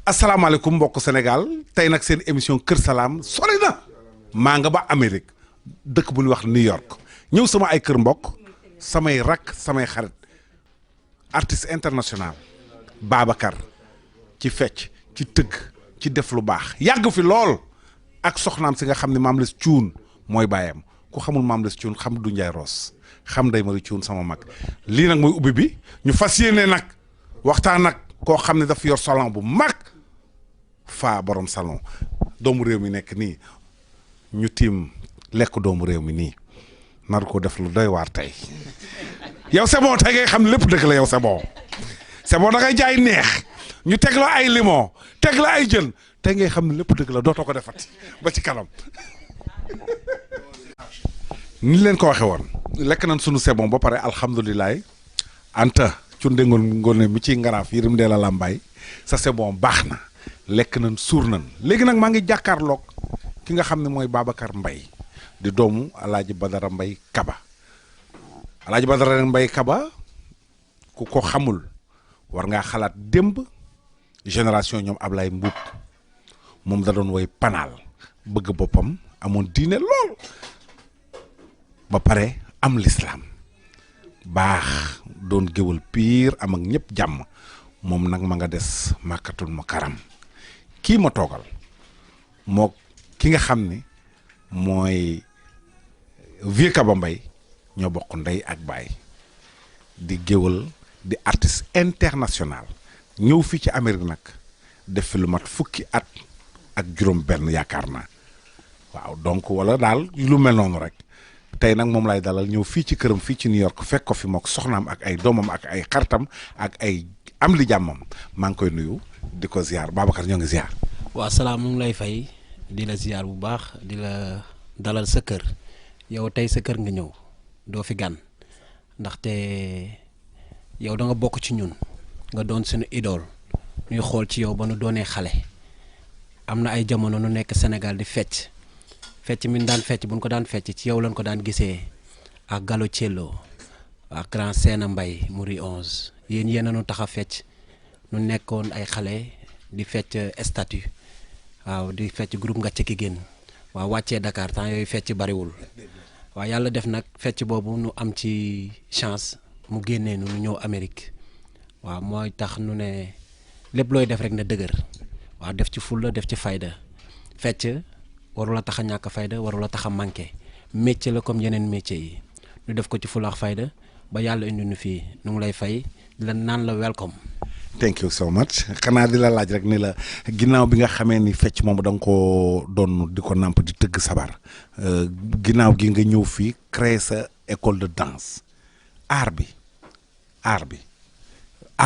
asalaamaaleykum mbokk Sénégal tey nag seen émission Kër Salaam sori na maa nga ba Amérique dëkk bu ñuy wax New York ñëw sama ay kër mbokk samay rakk samay xarit artiste international Babacar ci fecc ci tëgg ci def lu baax yàgg fi lool ak soxnaam si nga xam ne Mame Less Thioune mooy baayam ku xamul Mame Less Thioune xam du Ndiaye Rose xam Ndeye Marie Thioune sama mag lii nag mooy ubbi bi ñu fas yéene nag waxtaan nag koo xam ne dafa yor salon bu mag faa borom salon doomu réew mi nekk nii ñu tiim lekk doomu réew mi nii nar ko def lu doy waar tey yow c'est bon tey ngay xam lépp dëgg la yow c'est bon da ngay jaay neex ñu teg la ay limon teg la ay jën tey ngay xam ne lépp dëgg la dootoo ko defati ba ci kanam ni leen ko waxe woon lekk nañ sunu c'est bon ba pare alhamdulilah anta cunde ngoone mi ci ngaraaf yërim dee la làmbaay sa c'est bon baax na lekk nañ suur nañ léegi nag maa ngi jàkkaarloog ki nga xam ne mooy Babacar Mbaye di doomu Alaaji Badara Mbaye Kaba Alaaji Badara Mbaye Kaba ku ko xamul war ngaa xalaat démb génération ñoom Ablaye Mbuub moom da doon woy panaal bëgg boppam amoon diine lool ba pare am l'islam baax doon géwal piir am ak ñëpp jàmm moom nag ma nga des màkkatul mu karam kii ma toogal moo ki nga xam ne mooy Vieux Kaba Mbaye ñoo bokk ndey ak baay di géwal di artiste international ñëw fii ci Amérique nag def fi lu mat fukki at ak juróom benn yaakaar naa waaw donc wala daal lu mel noonu rek tey nag moom lay dalal ñëw fii ci këram fii ci New York fekk ko fi mook soxnaam ak ay doomam ak ay xaritam ak ay am li jàmmam maa ngi koy nuyu di ko ziar Babacar ñoo ngi ziar. waaw salaam mu ngi lay fay di la ziar bu baax di la dalal sa kër yow tey sa kër nga ñëw doo fi gan ndaxte yow da nga bokk ci ñun nga doon suñu idole ñuy xool ci yow ba nu doonee xale am na ay jamono nu nekk Sénégal di fecc min daan fecc bu ñu ko daan fecc ci yow lañ ko daan gisee ak Gallo Cello ak Grand Sena Mbaye muri 11 yéen a nu tax a fecc nu nekkoon ay xale di fecc statut waaw di fecc groupe Ngacc ki génn waaw wàccee Dakar temps yooyu fecc bariwul waaw yàlla def nag fecc boobu nu am ci chance mu génnee nu ñëw Amérique waaw mooy tax nu ne lépp looy def rek na dëgër waaw def ci fulla def ci fayda fecc warula tax a ñàkk fayda warula tax a manqué métier la comme yeneen métier yi ñu def ko ci fulla ak fayda ba yàlla indi nu fii nu ngi lay fay di la naan la welcome. thank you so much xanaa di la laaj rek ni la ginnaaw bi nga xamee ni fecc moom da nga ko doon di ko nàmp di tëgg sabar ginnaaw gi nga ñëw fii créer sa école de danse art bi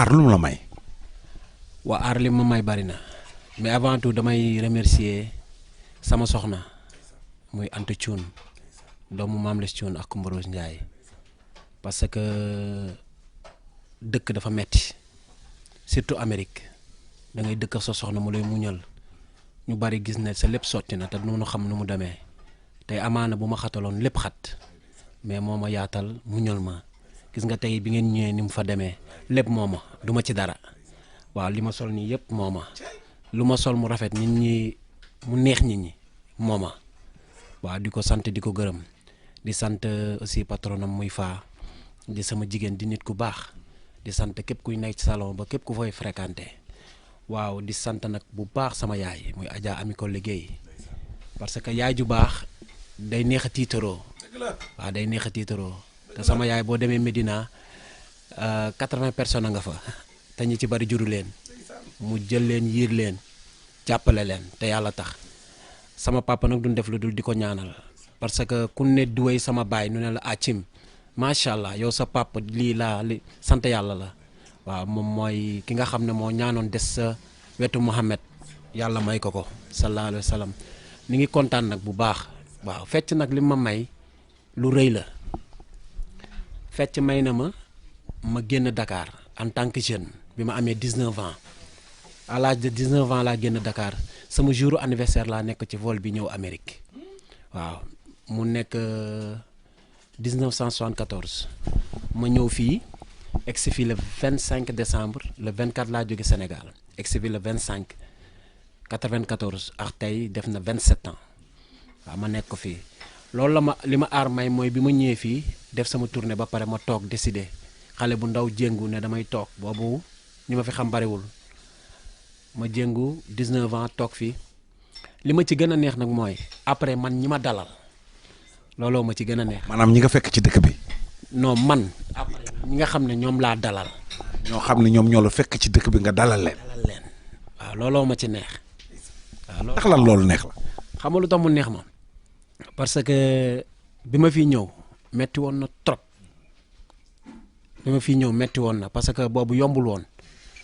lu mu la may. waa art li ma may bari na mais avant tout damay remercier sama soxna muy Anta Thioune doomu Mame Less Thioune ak Coumba Rose Ndiaye parce que dëkk dafa metti surtout Amérique da ngay dëkk sa soxna mu lay muñal ñu bari gis ne sa lépp sotti na te nu xam nu mu demee tey amaana bu ma xataloon lépp xat mais moo ma yaatal muñal ma gis nga tey bi ngeen ñëwee ni mu fa demee lépp moo ma du ma ci dara waaw li ma sol nii yëpp moo ma lu ma sol mu rafet nit ñi mu neex nit ñi moo ma waaw di ko sant di ko gërëm di sant aussi patronam muy faa di sama jigéen di nit ku baax di sant képp kuy nekk ci salon ba képp ku fay fréquenté waaw di sant nag bu baax sama yaay muy Adja Ami ko liggéey parce que yaay ju baax day neex a tiitaroo waaw day neex a tiitaroo te sama yaay boo demee Medina 80 personnes nga fa te ñi ci bari juru leen mu jël leen yiir leen jàppale leen te yàlla tax sama papa nag duñ def lu dul di ko ñaanal parce que ku ne di wéy sama baay nu ne la acim macha allah yow sa papa lii laa li sant yàlla la waaw moom mooy ki nga xam ne moo ñaanoon des sa wetu Muhammad yàlla may ko sallallahu alayhi wa sallam ni ngi kontaan nag bu baax waaw fecc nag li ma may lu rëy la fecc may na ma génn Dakar en tant que jeune bi ma amee 19 ans à l'âge de 19 ans laa génn Dakar sama jour anniversaire laa nekk ci vol bi ñëw Amérique waaw mu nekk 1974 ma ñëw fii egsi fii le 25 décembre le 24 laa jóge Sénégal egsi fii le 25 94 ak tey def na 27 ans waaw ma nekk ko fii loolu la ma li ma aar may mooy bi ma ñëwee fii def sama tournée ba pare ma toog décider xale bu ndaw jéngu ne damay toog boobu ñi ma fi xam bariwul ma jéngu 19 ans toog fii li ma ci gën a neex nag mooy après man ñi ma dalal looloo ma ci gën a neex. maanaam ñi nga fekk ci dëkk bi. non man après ñi nga xam ne ñoom laa dalal. ñoo xam ne ñoom ñoo la fekk ci dëkk bi nga dalal leen. waaw looloo ma ci neex. waaw ndax lan loolu neex la. xam nga lu tax mu neex ma parce que bi ma fi ñëw metti woon na trop bi ma fi ñëw metti woon na parce que boobu yombul woon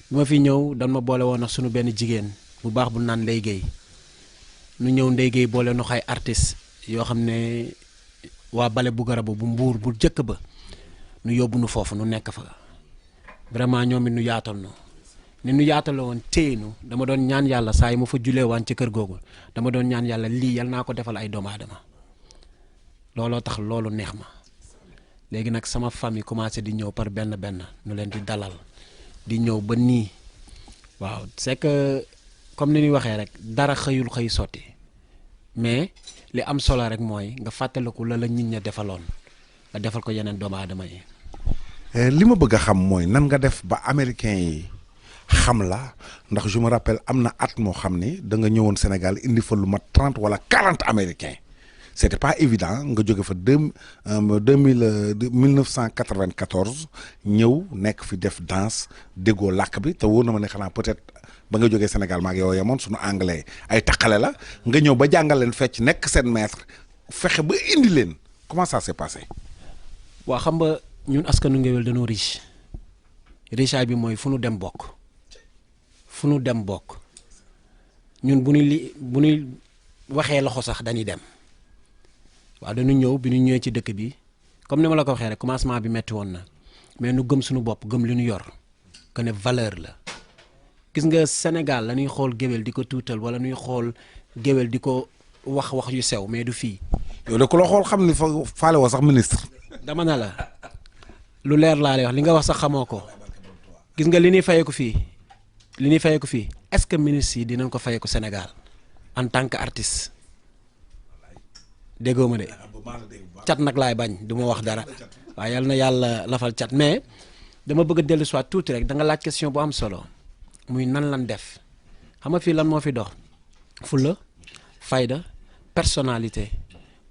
bi ma fi ñëw dan ma boole woon ak sunu benn jigéen bu baax bu naan Ndeye Gueye nu ñëw Ndeye Gueye boole nu xay artistes yoo xam ne waa bale bu garab bu mbuur bu jëkk ba nu yóbbu nu foofu nu nekk fa vraiment ñoom it nu yaatal nu ni nu yaatale woon téye nu dama doon ñaan yàlla saa yi ma fa julee waan ci kër googu dama doon ñaan yàlla lii yal naa ko defal ay doomu aadama looloo tax loolu neex ma léegi nag sama famille commencé di ñëw par benn benn nu leen di dalal di ñëw ba nii waaw c'est que comme ni ñuy waxee rek dara xëyul xëy sotti mais li am solo rek mooy nga fàttaliku la nit ña defaloon nga defal ko yeneen doomu aadama yi. li ma bëgg a xam mooy nan nga def ba américain yi xam la ndax je me rappelle am na at moo xam ni da nga ñëwoon Sénégal indi fa lu mat 30 wala 40 américains c'était pas évident nga jóge fa 1994 ñëw nekk fi def danse déggoo làkk bi te wóor na ma ne xanaa peut-être ba nga jógee Sénégal maa ngi yow yemoon suñu anglais ay taqale la nga ñëw ba jàngal leen fecc nekk seen maître fexe ba indi leen comment ça s'est passé. waa xam nga ñun askanu Ngéwél dañoo riche richage bi mooy fu nu dem bokk fu nu dem bokk ñun bu ñuy waxee loxo sax dañuy dem waaw dañu ñëw bi ñu ñëwee ci dëkk bi comme ni ma la ko waxee rek commencement bi metti woon na mais nu gëm suñu bopp gëm li ñu yor que ne valeur la gis nga Sénégal la ñuy xool géwél di ko tuutal wala ñuy xool géwél di ko wax yu sew mais du fii. yow de ku la xool xam ni fa faale woo sax ministre. dama na la lu leer laa lay wax li nga wax sax xamoo ko gis nga li ñuy fayeeku fii est-ce que ministre yi dinañ ko fayeeku Sénégal en tant que artiste déggoo ma de cat nag laay bañ du ma wax dara waaye yal na yàlla lafal cat mais dama bëgg a dellu soit tuuti rek da nga laaj question bu am solo muy nan lan def xam nga fii lan moo fi dox fulla fayda personnalité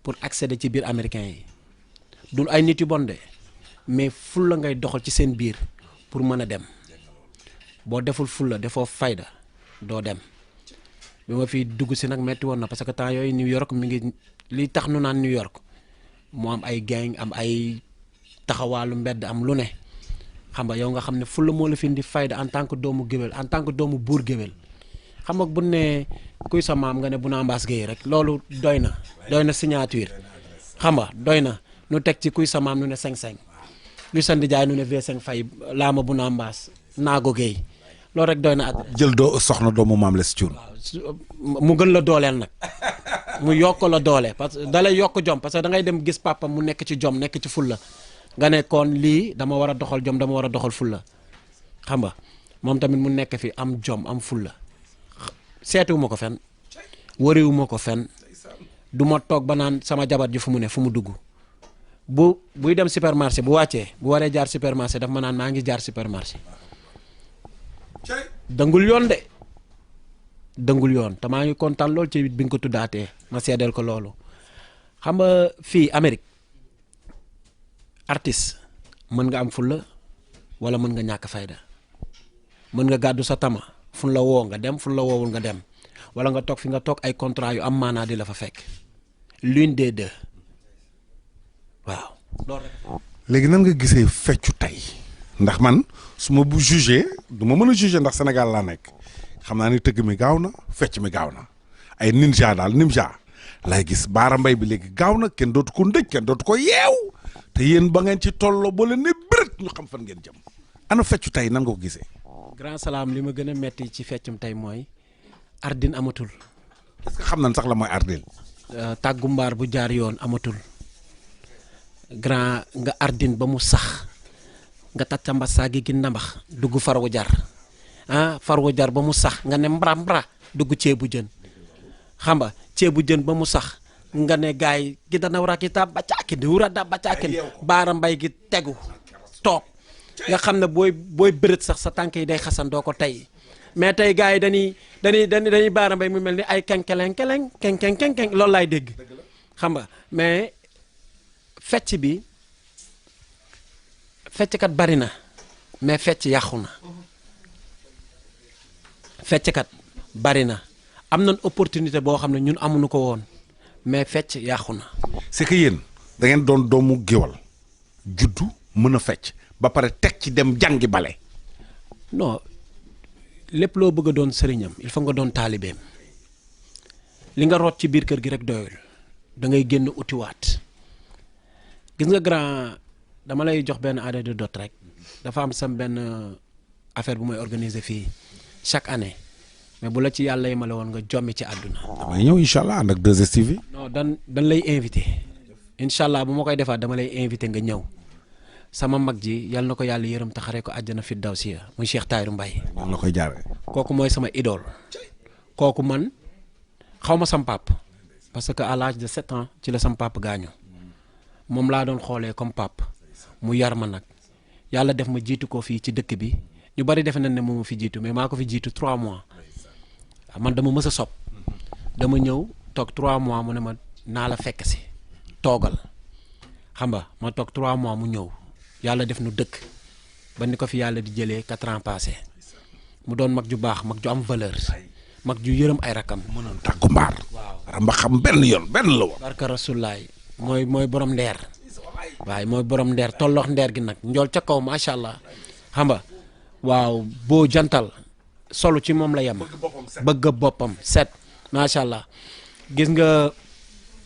pour accéder ci biir américain yi dul ay nit yu bon de mais fulla ngay doxal ci seen biir pour mën a dem boo deful fulla defoo fayda doo dem bi ma fi dugg si nag metti woon na parce que temps yooyu New York mi ngi li tax nu naan New York mu am ay gang am ay taxawaalu mbedd am lu ne xam nga yow nga xam ne fulla moo la fi indi fayda en tant que doomu géwél en tant que doomu buur géwél xam nga bu ne kuy sa maam nga ne bu naa mbaas géey rek loolu doy na signature xam nga doy na nu teg ci kuy sa maam nu ne 5-5 kuy sa ndijaay nu ne V5 fay laama bu naa mbaas naago géey loolu rek doy na at jël soxna doomu Mame Less Thioune mu gën la dooleel nag mu yokk la doole parce que da lay yokk jom parce que da ngay dem gis papa mu nekk ci jom nekk ci fulla nga ne kon lii dama war a doxal jom dama war a doxal fulla xam nga moom tamit mu nekk fi am jom am fulla seetuwuma ko fen wariwuma ko fen du ma toog ba naan sama jabar ji fu mu ne fu mu dugg buy dem supermarché bu wàccee bu waree jaar supermarché daf ma naan maa ngi jaar supermarché dëngul yoon te maa ngi kontaan lool ci bi nga ko tuddaatee ma seedeel ko loolu xam nga fii Amérique artiste mën nga am fulla wala mën nga ñàkk fayda mën nga gàddu sa tama fu la woo nga dem fu la woowul nga dem wala nga toog fi nga toog ay contrat yu am maanaa di la fa fekk l'une des deux waaw loolu rek. léegi nan nga gisee feccu tey ndax man su ma bu jugé du ma mën a jugé ndax Sénégal laa nekk xam naa ni tëgg mi gaaw na fecc mi gaaw na ay ninja lay gis baara mbay bi léegi gaaw na kenn dootu ko ndëj kenn dootu ko yeew te yéen ba ngeen ci tolloo ba leen ne bërët ñu xam fan ngeen jëm ana feccu tey nan nga ko gisee. grand salaam li ma gën a metti ci feccum tey mooy ardin amatul. est-ce que xam nañ sax la mooy ardin. tàggu mbaar bu jaar yoon amatul grand nga ardin ba mu sax nga tàcca mbasa gi ndambax dugg farwu jar ba mu sax nga ne mbra dugg ceebu jën xam nga ceebu jën ba mu sax nga ne gars yi gi dana war a kita bacaakin di wura da bacaakin baara mbay gi tegu toog nga xam ne booy bërët sax sa tànk yi day xasan doo ko tey mais tey gars yi dañuy baara mbay mu mel ni ay kenkeleng keleng keng loolu laay dégg xam nga mais fecc bi fecckat bari na mais fecc yàqu na fecckat bari na am nañ opportunité boo xam ne ñun amuñu ko woon mais fecc yàqu na. c'est que yéen da ngeen doon doomu géwal juddu mën a fecc ba pare teg ci dem jàngi bale. non lépp loo bëgg a doon sëriñam il faut nga doon taalibeem li nga root ci biir kër gi rek doyul da ngay génn utiwaat gis nga grand dama lay jox benn anecdote rek dafa am sam benn affaire bu may organiser fii chaque année mais bu la ci yàlla yemale woon nga jommi ci àdduna. damay ñëw incha allah ànd ak 2STV. non dan lay invité incha allah bu ma koy defaat dama lay invité nga ñëw sama mag ji yal na ko yàlla yërëm taxaree ko àjjana fi daw si muy Cheikh Tahirou Mbaye. la koy jaaree. kooku mooy sama idole kooku man xaw ma sam pap parce que à l'âge de 7 ans ci la sam pap gaañu moom laa doon xoolee comme pap mu yar ma nag yàlla def ma jiitu ko fii ci dëkk bi ñu bari defe nañ ne moom fi jiitu mais maa ko fi jiitu 3 mois man dama mës a sob dama ñëw toog 3 mois mu ne ma naa la fekk si toogal xam nga ma toog 3 mois mu ñëw yàlla def nu dëkk ba ni ko fi yàlla di jëlee 4 ans passé mu doon mag ju baax mag ju am valeur mag ju yërëm ay rakam. mënoon tàggu mbaar. waaw mba xam benn yoon benn la woon. barka rasulaay mooy borom ndeer waaye mooy borom ndeer tolloox ndeer gi nag njool ca kaw macha allah xam nga waaw boo jantal solu ci moom la yem bëgg boppam set macha allah gis nga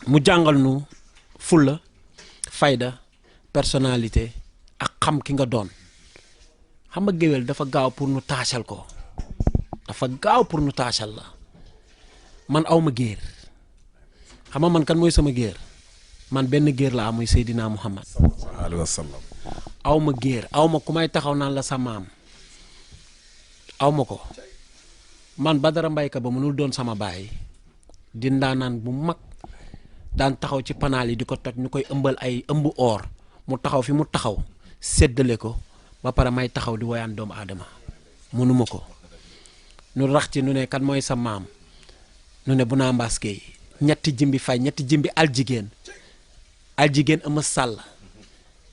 mu jàngal nu fulla fayda personnalité ak xam ki nga doon xam nga géwél dafa gaaw pour nu taasal ko dafa gaaw pour nu taasal la man awma géer xam nga man kan mooy sama géer man benn géer la am muy Seydina Muhammad alayhi wa sallam. awma géer awma ku may taxaw naan la sa maam awma ko man Badara Mbayka ba mënul doon sama baay di ndaanaan bu mag daan taxaw ci panaal yi di ko toj ñu koy ëmbal ay ëmb or mu taxaw fi mu taxaw séddale ko ba pare may taxaw di woyaan doomu aadama mënuma ko nu rax ci nu ne kan mooy sa maam nu ne bu naa mbaaskee ñetti jimbi fay ñetti jimbi aljigéen ëma sàll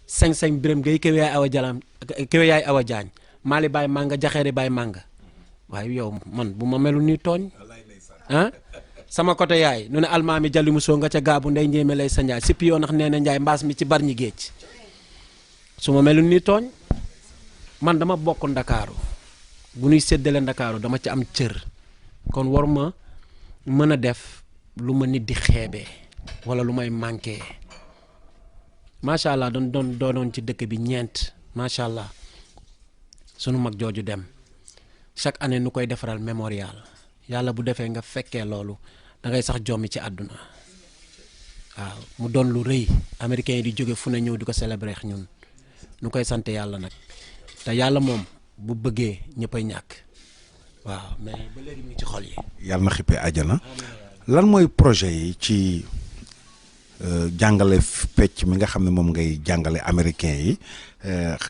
sañ-sañ biram ngay kéwé yaay awa jalam kéwé yaay awa jaañ maali baay manga jaxeeri baay manga waaye yow man bu ma melu nii tooñ ah sama côté yaay nu ne almaami jalli musoo nga ca gaabu ndey njéeme lay sa njaay sippi yoo nax nee na njaay mbaas mi ci bar ñi géej su ma melu nii tooñ man dama bokk ndakaaru bu ñuy séddale ndakaaru dama ci am cër kon war ma mën a def lu ma nit di xeebee wala lu may manqué macha allah doonoon ci dëkk bi ñeent macha allah sunu mag jooju dem chaque année nu koy defaral mémorial yàlla bu defee nga fekkee loolu da ngay sax jommi ci àdduna waaw mu doon lu rëy américains yi di jóge fu ne ñëw di ko célébrer ñun nu koy sant yàlla nag te yàlla moom bu bëggee ñëppay ñàkk waaw mais ba léegi mu ngi ci xol yi. yàlla na xippee àjjana lan mooy projet yi ci jàngale pecc mi nga xam ne moom ngay jàngale américain yi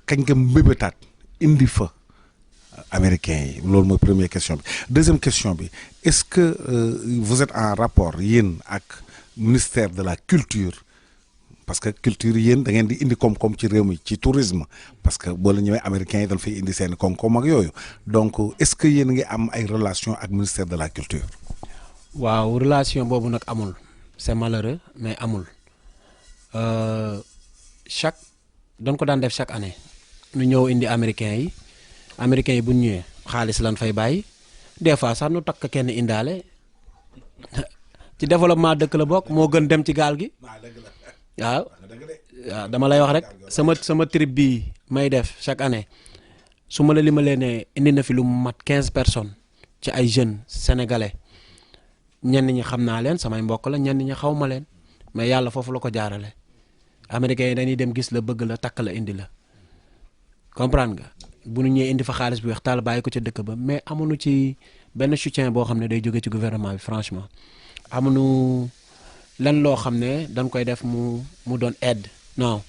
kañ nga mbébétaat indi fa américain yi loolu mooy première question bi deuxième question bi est-ce que vous êtes en rapport yéen ak ministère de la culture parce que culture yéen da ngeen di indi koom-koom ci réew mi ci tourisme parce que boo la ñëwee américains yi dañ fay indi seen koom-koom ak yooyu donc est-ce que yéen ngi am ay relation ak ministère de la culture. waaw relation boobu nag amul c'est malheureux mais amul dañ ko daan def chaque année nu ñëw indi américains yi bu ñu ñëwee xaalis lan fay bàyyi des fois sax nu takk kenn indaale ci développement dëkk la bokk moo gën dem ci gaal gi waaw dama lay wax rek sama trip bii may def chaque année su ma la limalee ne indi na fi lu mat 15 personnes ci ay jeunes sénégalais. ñenn ñi xam naa leen samay mbokk la ñenn ñi xaw ma leen mais yàlla foofu la ko jaarale américains yi dañuy dem gis la bëgg la takk la indi la comprendre nga bu nu ñëwee indi fa xaalis bu weex taal bàyyi ko ca dëkk ba mais amuñu ci benn soutien boo xam ne day jóge ci gouvernement bi franchement amuñu lan loo xam ne dañ koy def mu doon aide non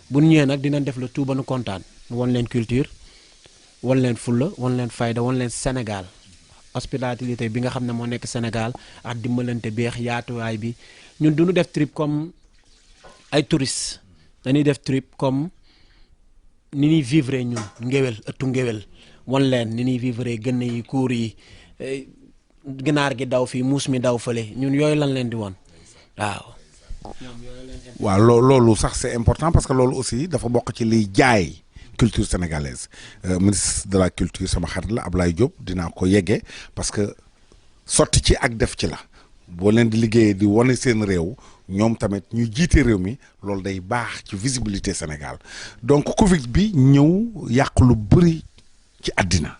bu ñu ñëwee nag dinañ def le tout ba nu kontaan won leen culture won leen fulla won leen fayda won leen Sénégal hospitalité bi nga xam ne moo nekk Sénégal ak dimbalante beex yaatuwaay bi ñun duñu def trip comme ay touristes dañuy def trip comme ni ñuy vivre ñun ngéwél ëttu ngéwél won leen ni ñuy vivre gën yi kuur yi ginaar gi daw fii muus mi daw fële ñun yooyu lan leen di woon waaw. waaw loolu sax c'est important parce que loolu aussi dafa bokk ci liy jaay culture sénégalaise ministre de la culture sama xarit la Ablaye Diop dinaa ko yeggee parce que sotti ci ak def ci la boo leen di liggéeyee di wane seen réew ñoom tamit ñu jiite réew mi loolu day baax ci visibilité Sénégal donc Covid bi ñëw yàq lu bëri ci àddina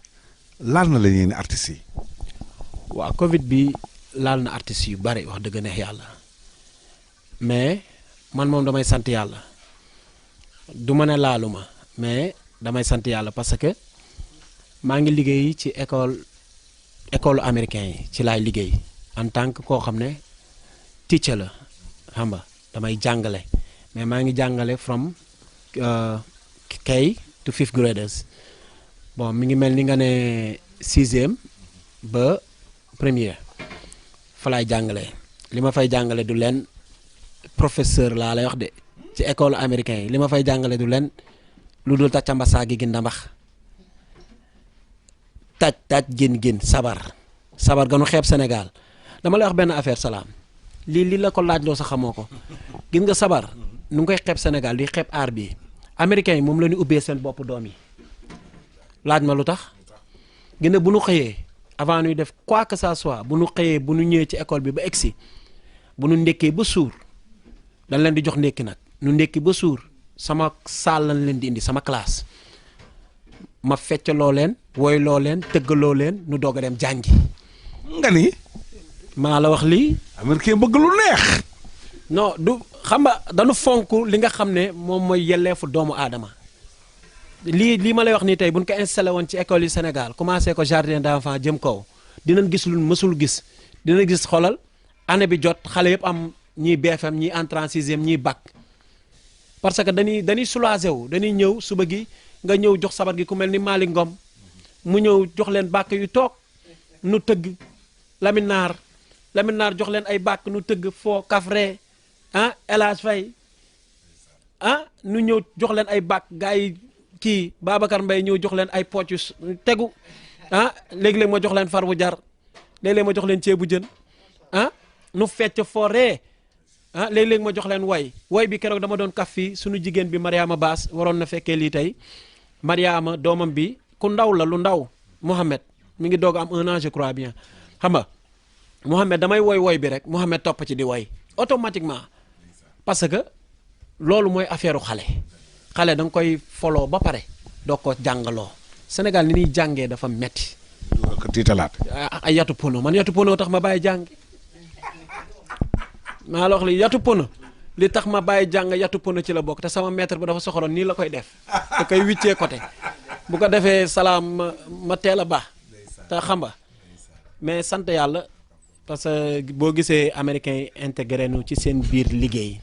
laal na la yéen artistes yi. waaw Covid bi laal na artistes yu bari wax dëgg neex yàlla mais man moom damay sant yàlla du ma ne laaluma mais damay sant yàlla parce que maa ngi liggéey ci école américain yi ci laay liggéey en tant que koo xam ne teacher la xam nga damay jàngale mais maa ngi jàngale from K to 5th graders bon mi ngi mel ni nga ne 6e ba premier fa laay jàngale li ma fay jàngale du leen professeur laa lay wax de ci école américain yi li ma fay jàngale du leen lu dul tàccambasa gi gin ndambax taj gin sabar ganu xeeb Sénégal dama lay wax benn affaire salaam lii la ko laaj loo sa xamoo ko gis nga sabar nu ngi koy xeeb Sénégal di xeeb aar bi américains yi moom la ñu ubbee seen bopp doom yi laaj ma lu tax gën a bu nu xëyee avant ñuy def quoi que ça soit bu nu xëyee bu nu ñëwee ci école bi ba egsi bu nu ndekkee ba suur dañ leen di jox ndekki nag nu ndekki ba suur sama saal lañ leen di indi sama classe ma feccaloo leen woyloo leen tëggaloo leen nu doog a dem jàngi. nga ni. maa la wax lii. américain bëgg lu neex. non du xam nga dañu fonk li nga xam ne moom mooy yelleefu doomu aadama lii ma lay wax nii tey buñ ko installé woon ci école yi Sénégal commencé ko jardin d'enfant jëm kaw dinañ gis lu mësul gis dina gis xolal année bi jot xale yëpp am ñii BFM ñii entrée en sixième ñii bac parce que dañuy soulagé wu dañuy ñëw suba gi nga ñëw jox sabar gi ku mel ni Malick Ngom mu ñëw jox leen bàkk yu toog nu tëgg Lamine Naar jox leen ay bàkk nu tëgg foo kafre ah El Hadj Faye ah nu ñëw jox leen ay bàkk gars yi kii Babacar Mbaye ñëw jox leen ay pocc tegu ah léegi-léeg ma jox leen far bu jar léeg-léeg ma jox leen ceebu jën ah nu fecc foree ah léeg-léeg ma jox leen way bi keroog dama doon kaf fii suñu jigéen bi Mariama Baas waroon na fekkee lii tey Mariama doomam bi ku ndaw la lu ndaw Mohamed mi ngi doog am 1 an je crois bien xam nga Mohamed damay woy bi rek Mohamed topp ci di woy automatiquement parce que loolu mooy affaire xale da nga koy foloo ba pare doo ko jàngaloo Sénégal ni ñuy jàngee dafa metti ko tiitalaat. ay yatu pono man yatu pono tax ma bàyyi jàng maa la wax li yatu pono li tax ma bàyyi jàng yatu pono ci la bokk te sama maître ba dafa soxoroon nii la koy def da koy wiccee côté bu ko defee salaam ma teel a baax te xam nga mais sant yàlla parce que boo gisee américains yi intégré nu ci seen biir liggéey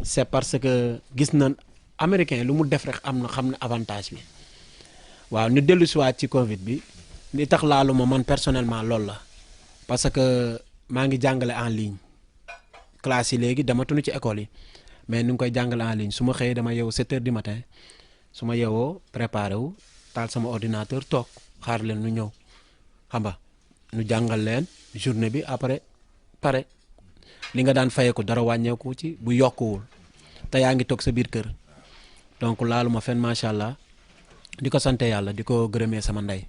c'est parce que gis nañ américain lu mu def rek am na xam ne avantage bi waaw ñu dellu si waat ci Covid bi li tax laalu ma man personnellement loolu la parce que maa ngi jàngale en ligne classe yi léegi dematuñu ci école yi mais nu ngi koy jàngale en ligne su ma xëyee dama yeewu 7 heures du matin su ma yeewoo préparé wu taal sama ordinateur toog xaar leen nu ñëw xam nga nu jàngal leen journée bi après pare li nga daan fayee ko dara wàññeeku ci bu yokkuwul te yaa ngi toog sa biir kër donc laalu ma fenn macha allah di ko sante yàlla di ko gërëmee sama ndey.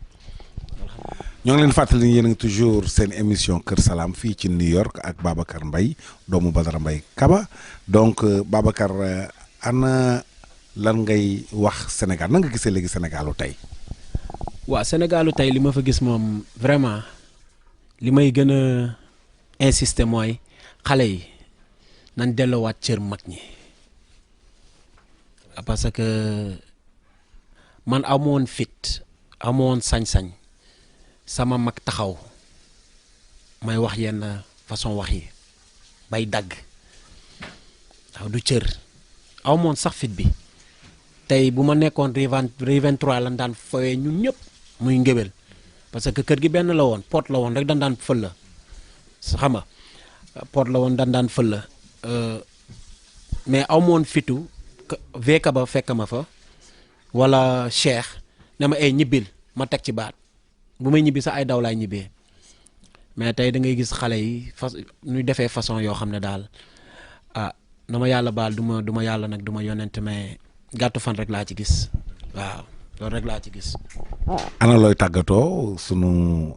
ñoo ngi leen fàttali ni yéen a ngi toujours seen émission Kër Salaam fii ci New York ak Babacar Mbaye doomu Badara Mbaye Kaba donc Babacar ana lan ngay wax Sénégal nan nga gisee léegi Sénégalu tey. waaw Sénégalu tey li ma fa gis moom vraiment li may gën a insister mooy xale yi nañ delloowaat cër mag ñi parce que man amoon fit amoon sañ-sañ sama mag taxaw may wax yenn façon wax yi bay dagg waaw du cër aw moon sax fit bi tey bu ma nekkoon Rue 23 lan daan fowee ñun ñëpp muy ngéwél parce que kër gi benn la woon pot la woon rek daan fël la xam nga pot la woon daan fël la mais aw moon fitu veka ba fekk ma fa wala Cheikh ne ma ay ñibbil ma teg ci baat bu may ñibbi sax ay daw laay ñibbee mais tey da ngay gis xale yi ñuy defee façon yoo xam ne daal na ma yàlla baal du ma yàlla nag du ma yonent mais gàttu fan rek laa ci gis waaw loolu rek laa ci gis. ana looy tàggatoo sunu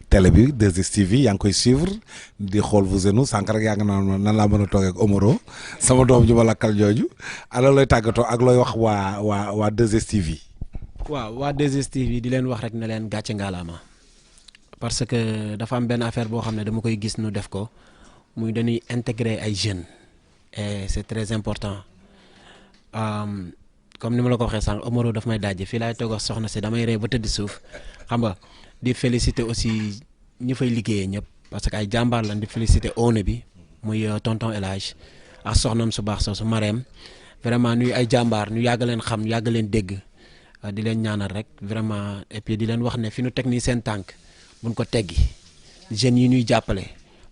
télé bi 2STV yaa ngi koy suivre di xool vous et nous sànq rek yaa ngi naan nan laa mën a toogee ak Omaro sama doom ji ma lakkal jooju ana looy tàggatoo ak looy wax waa 2STV. waaw waa 2STV di leen wax rek ne leen gàcce ngaalaama parce que dafa am benn affaire boo xam ne dama koy gis nu def ko muy dañuy intégrer ay jeunes et c'est très important comme ni ma la ko waxee sànq Omaro daf may dajje fii laay toog ak soxna si damay ree ba tëdd suuf xam nga di féliciter aussi ñi fay liggéeyee ñëpp parce que ay jàmbaar lañ di féliciter ONE bi muy tonton El Hadj ak soxnam su baax soosu Marème vraiment ñuy ay jàmbaar ñu yàgg leen xam yàgg leen dégg di leen ñaanal rek vraiment et puis di leen wax ne fi nu teg nii seen tànk buñ ko teggi jeunes yi ñuy jàppale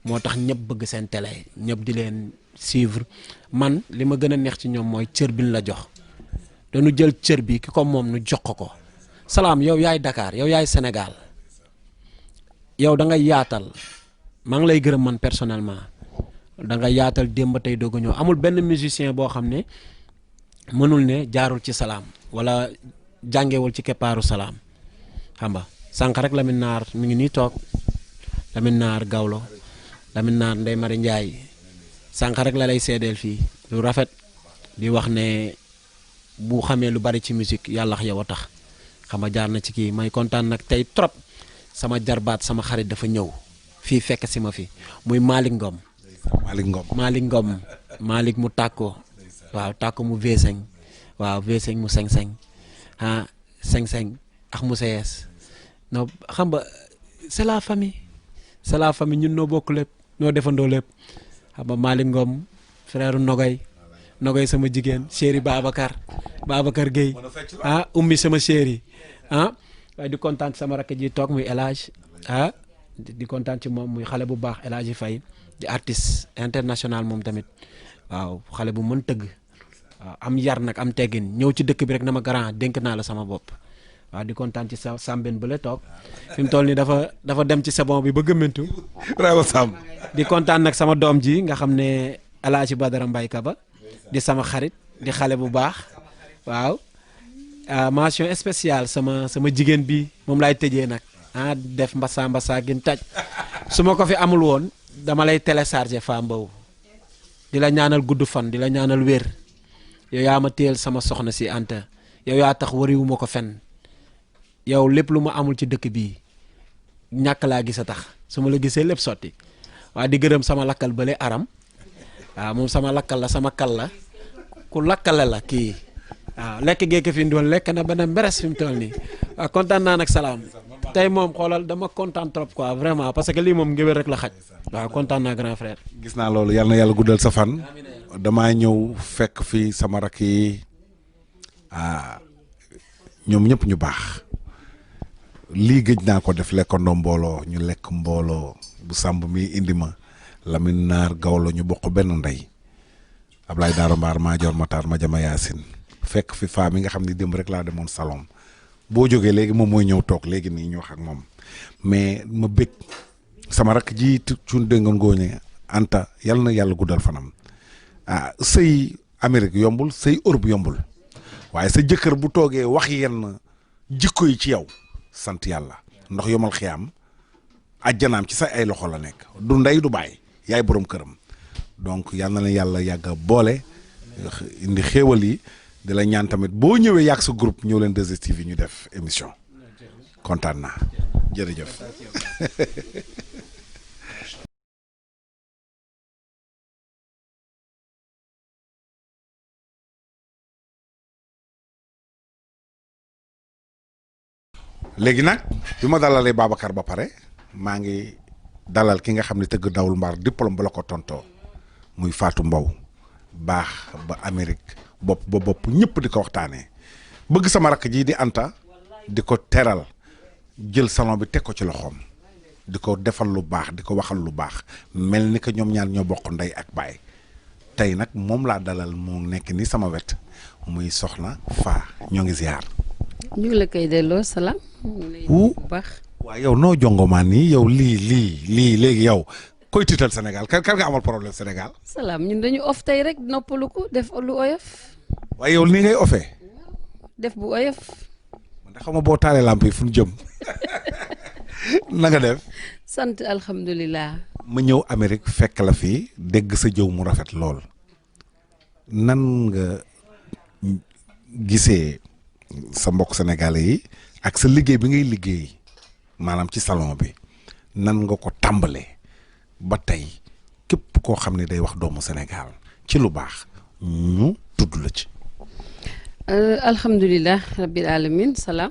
moo tax ñëpp bëgg seen télé ñëpp di leen suivre man li ma gën a neex ci ñoom mooy cër bi ñu la jox dañu jël cër bi ki ko moom nu jox ko Salam yow yaay Dakar yow yaay Sénégal yow da nga yaatal maa ngi lay gërëm man personnellement da nga yaatal démb tey doog a ñëw amul benn musicien boo xam ne mënul ne jaarul ci Salam wala jàngewul ci keppaaru Salam xam nga sànq rek Lamine Naar mi ngi nii toog Lamine Naar Gawlo Lamine Naar Ndeye Marie Ndiaye sànq rek la lay seedeel fii lu rafet di wax ne bu xamee lu bari ci musique yàlla yow a tax xam nga jaar na ci kii may kontaan nag tey trop sama jarbaat sama xarit dafa ñëw fii fekk si ma fi muy Malick Ngom. Malick Ngom Malick mu tàkko waaw tàkko mu V5 waaw V5 mu 5-5 ah 5-5 ak mu CS non xam nga c'est la famille ñun noo bokk lépp noo defandoo lépp xam nga Malick Ngom frère Nogay sama jigéen chéri Babacar Gueye ummi sama chéri waaye di kontaan sama rakk ji toog muy El Hadj di kontaan ci moom muy xale bu baax El Hadj Faye di artiste international moom tamit waaw xale bu mën tëgg waaw am yar nag am teggin ñëw ci dëkk bi rek na ma grand dénk naa la sama bopp waaw di kontaan ci Samben ba la toog fi mu toll nii dafa dem ci sabon bi ba gëmmentu Sam di kontaan nag sama doom ji nga xam ne El Hadj Badara Mbaye Kaba di sama xarit di xale bu baax waaw mention spéciale sama jigéen bi moom laay tëjee nag def mbasa gin taj su ma ko fi amul woon dama lay télécharger fa mbaw di la ñaanal gudd fan di la ñaanal wér yow yaa ma téel sama soxna si Anta yow yaa tax wariwuma ko fen yow lépp lu ma amul ci dëkk bii ñàkk laa gis a tax su ma la gisee lépp sotti waa di gërëm sama lakkal bële aram waaw moom sama lakkal la sama kal la ku lakkale la kii waaw lekk geeke fi doon lekk na benn mberes fi mu toll nii waaw kontaan naa nag Salam tey moom xoolal dama kontaan trop quoi vraiment parce que lii moom ngéwél rek la xaj waaw kontaan naa grand frère. gis naa loolu yal na yàlla guddal sa fan damaa ñëw fekk fi sama rakk yi ñoom ñëpp ñu baax lii gëj naa ko def lekkandoo mbooloo ñu lekk mbooloo bu sàmb mi indi ma Lamine Naar Gawlo ñu bokk benn ndey Ablaye Daaro Mbaar Maajoor Matar Madiama Yacine fekk fi femme yi nga xam ne démb rek laa demoon salon boo jógee léegi moom mooy ñëw toog léegi nii ñu wax ak moom mais ma bëgg sama rakk ji cuun dégg ngooñe Anta yal na yàlla guddal fanam sëy Amérique yombul sëy Europe yombul waaye sa jëkkër bu toogee wax yenn jikko yi ci yow sant yàlla ndax yomal xiyaam ajjanaam ci sa ay loxo la nekk du ndey du bàyyi yaay borom këram donc yal na la yàlla yàgg boole indi xéewal yi di la ñaan tamit boo ñëwee yàgg sa groupe ñëw leen 2STV ñu def émission kontaan naa jërëjëf. léegi nag bi ma dalalee Babacar ba pare maa ngi dalal ki nga xam ne tëgg dawul mbaar diplôme ba la ko tontoo muy Fatou Mbow baax ba Amérique bopp ba bopp ñëpp di ko waxtaanee bëgg sama rakk ji di Anta di ko teral jël salon bi teg ko ci loxoom di ko defal lu baax di ko waxal lu baax mel ni que ñoom ñaar ñoo bokk ndey ak baay tey nag moom laa dalal mu nekk ni sama wet muy soxna Faa ñoo ngi ziar. ñu ngi la koy delloo salaam. bu baax. waaw yow noo jongomaa nii yow lii léegi yow koy tiital Sénégal kan nga amal problème Sénégal. salaam ñun dañu off tey rek noppalu ko def lu oyof. waaye yow nii ngay offee. def bu oyof. man de xam nga boo taalee lamp yi fu ñu jëm na nga def. sant alhamdulilah. ma ñëw Amérique fekk la fii dégg sa jëw mu rafet lool nan nga gisee sa mbokk sénégalais yi ak sa liggéey bi ngay liggéey maanaam ci salon bi nan nga ko tàmbalee ba tey képp koo xam ne day wax doomu Sénégal ci lu baax ñu tudd la ci. alhamdulilah rabbil alamin salaam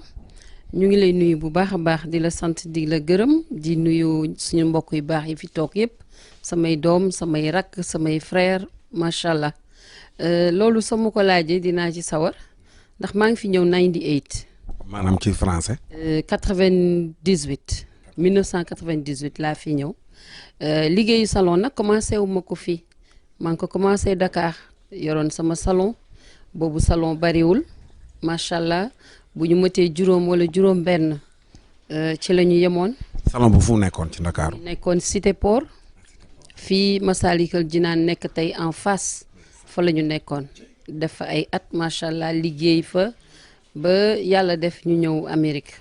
ñu ngi lay nuyu bu baax a baax di la sant di la gërëm di nuyu suñu mbokk yu baax yi fi toog yëpp samay doom samay rakk samay frère macha allah loolu sama ko laajee dinaa ci sawar ndax maa ngi fi ñëw 98. maanaam ci français. 98 1998 laa fi ñëw liggéeyu salon nag commencé wu ma ko fii maa ngi ko commencé Dakar yoroon sama salon boobu salon bariwul macha allah. bu ñu mëtee juróom wala juróom benn ci la ñu yemoon. salon bu fu nekkoon ci Ndakaaru. nekkoon Cité Port fii Masalikul Jinaan nekk tey en face fa la ñu nekkoon def fa ay at macha allah liggéey fa ba yàlla def ñu ñëw Amérique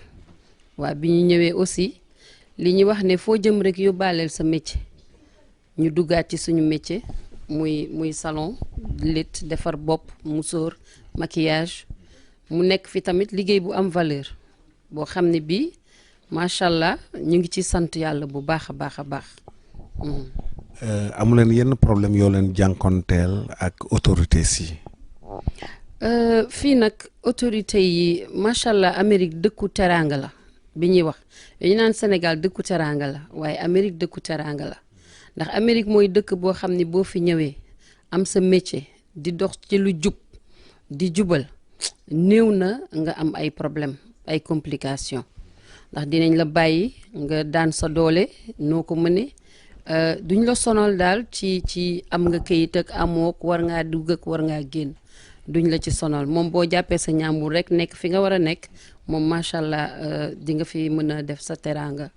waaw bi ñu ñëwee aussi li ñuy wax ne foo jëm rek yóbbaaleel sa métier ñu duggaat ci suñu métier muy salon lit defar bopp musóor maquillage. mu nekk fi tamit liggéey bu am valeur boo xam ne bii macha allah ñu ngi ci sant yàlla bu baax a baax a baax. amu leen yenn problème yoo leen jànkonteel ak autorité si. fii nag autorité yi macha allah Amérique dëkku teraanga la bi ñuy wax dañu naan Sénégal dëkku teraanga la waaye Amérique dëkku teraanga la ndax Amérique mooy dëkk boo xam ne boo fi ñëwee am sa métier di dox ci lu jub di jubal. néew na nga am ay problème ay complications ndax dinañ la bàyyi nga daan sa doole noo ko mëne duñ la sonal daal ci am nga këyit ak amook war ngaa dugg ak war ngaa génn duñ la ci sonal moom boo jàppee sa ñaambur rek nekk fi nga war a nekk moom macha allah di nga fi mën a def sa teraanga.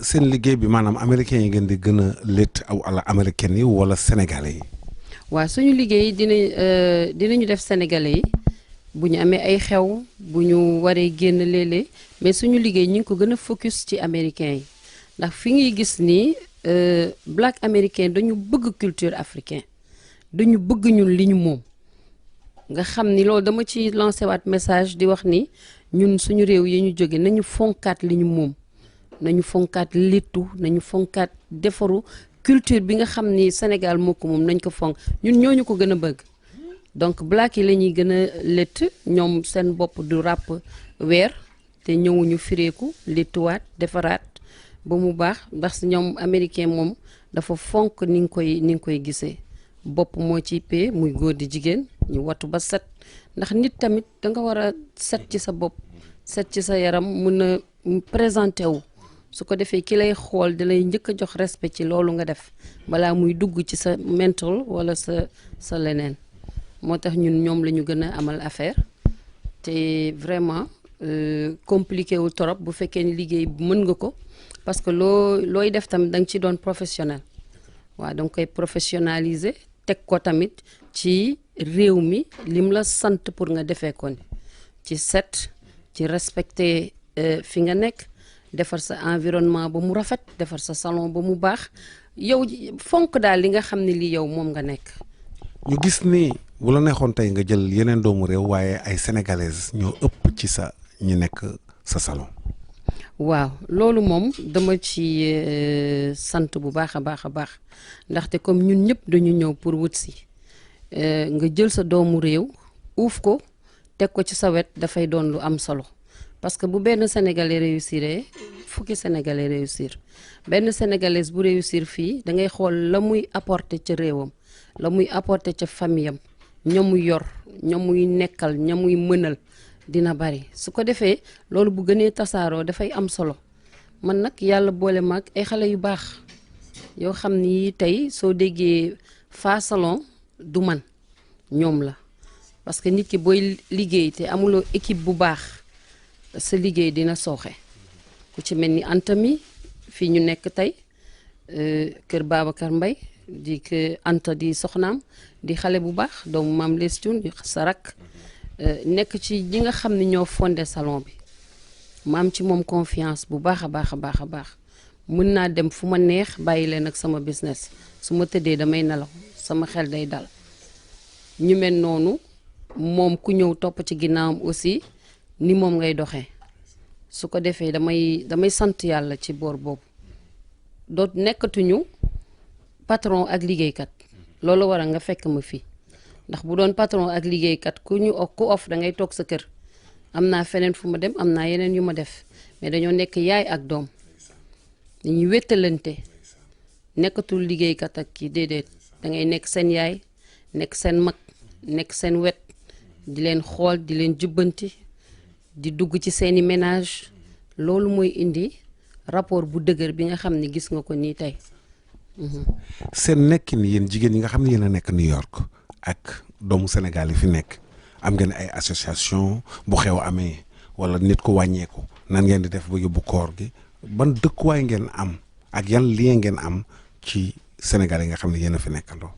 seen liggéey bi maanaam américains yi ngeen di gën a létt aw ala américains yi wala sénégalais yi. waaw suñu liggéey dinañu def sénégalais yi bu ñu amee ay xew bu ñu waree génn léeg-léeg mais suñu liggéey ñu ngi ko gën a focus ci américains yi ndax fi ngay gis nii black américain dañu bëgg culture africain dañu bëgg ñun li ñu moom nga xam ni loolu dama ci lancé waat message di wax ni ñun suñu réew yi ñu jóge nañu fonkaat li ñu moom nañu fonkaat léttu nañu fonkaat defaru culture bi nga xam ni Sénégal moo ko moom nañ ko fonk ñun ñooñu ko gën a bëgg donc black yi la ñuy gën a létt ñoom seen bopp du ràpp weer te ñëwuñu fireeku léttuwaat defaraat ba mu baax ndax ñoom américain moom dafa fonk ni nga koy gisee bopp moo ci pee muy góor di jigéen ñu watu ba set ndax nit tamit da nga war a set ci sa bopp set ci sa yaram mun a présenté wu su ko defee ki lay xool da lay njëkk a jox respect ci loolu nga def balaa muy dugg ci sa mental wala sa leneen moo tax ñun ñoom la ñu gën a amal affaire te vraiment compliqué wul trop bu fekkee ni liggéey mën nga ko parce que looy def tamit da nga ci doon professionnel waaw da nga koy professionnaliser teg ko tamit ci réew mi lim la sant pour nga defee ko ni ci set ci respecter fi nga nekk defar sa environnement ba mu rafet defar sa salon ba mu baax yow fonk daal li nga xam ne lii yow moom nga nekk. ñu gis ni bu la neexoon tey nga jël yeneen doomu réew waaye ay sénégalaises ñoo ëpp ci sa ñi nekk sa salon. waaw loolu moom dama ci sant bu baax a baax a baax ndaxte comme ñun ñëpp dañu ñëw pour wut si nga jël sa doomu réew uuf ko teg ko ci sa wet dafay doon lu am solo parce que bu benn sénégalais réussir fukki sénégalais réussir benn sénégalaise bu réussir fii da ngay xool la muy apporter ca réewam la muy apporter ca famille am ña muy yor ña muy nekkal ña muy mënal dina bari su ko defee loolu bu gënee tasaaroo dafay am solo man nag yàlla boole mag ay xale yu baax yoo xam ni tey soo déggee Fa Salon du man ñoom la parce que nit ki booy liggéey te amuloo équipe bu baax sa liggéey dina sooxe ku ci mel ni Anta mi fii ñu nekk tey kër Babacar Mbaye di kër Anta di soxnaam di xale bu baax doomu Mame Less Thioune di sa rak nekk ci ñi nga xam ne ñoo fondé salon bi ma am ci moom confiance bu baax a baax a baax a baax mën naa dem fu ma neex bàyyi leen ak sama business su ma tëddee damay nelaw sama xel day dal ñu mel noonu moom ku ñëw topp ci ginnaawam aussi ni moom ngay doxee su ko defee damay sant yàlla ci boor boobu doot nekkatuñu patron ak liggéeykat loolu war a nga fekk ma fii ndax bu doon patron ak liggéeykat ku off da ngay toog sa kër am naa feneen fu ma dem am naa yeneen yu ma def mais dañoo nekk yaay ak doom dañuy wéttalante nekkatul liggéeykat ak kii déedéet da ngay nekk seen yaay nekk seen mag nekk seen wet di leen xool di leen jubbanti di dugg ci seeni ménage loolu mooy indi rapport bu dëgër bi nga xam ne gis nga ko nii tey. seen nekkin yéen jigéen ñi nga xam ne yéen a nekk New York ak doomu Sénégal yi fi nekk am ngeen ay association bu xew amee wala nit ku wàññeeku nan ngeen di def ba yóbbu koor gi ban dëkkuwaay ngeen am ak yan lien ngeen am ci Sénégal yi nga xam ne yéen a fi nekkandoo.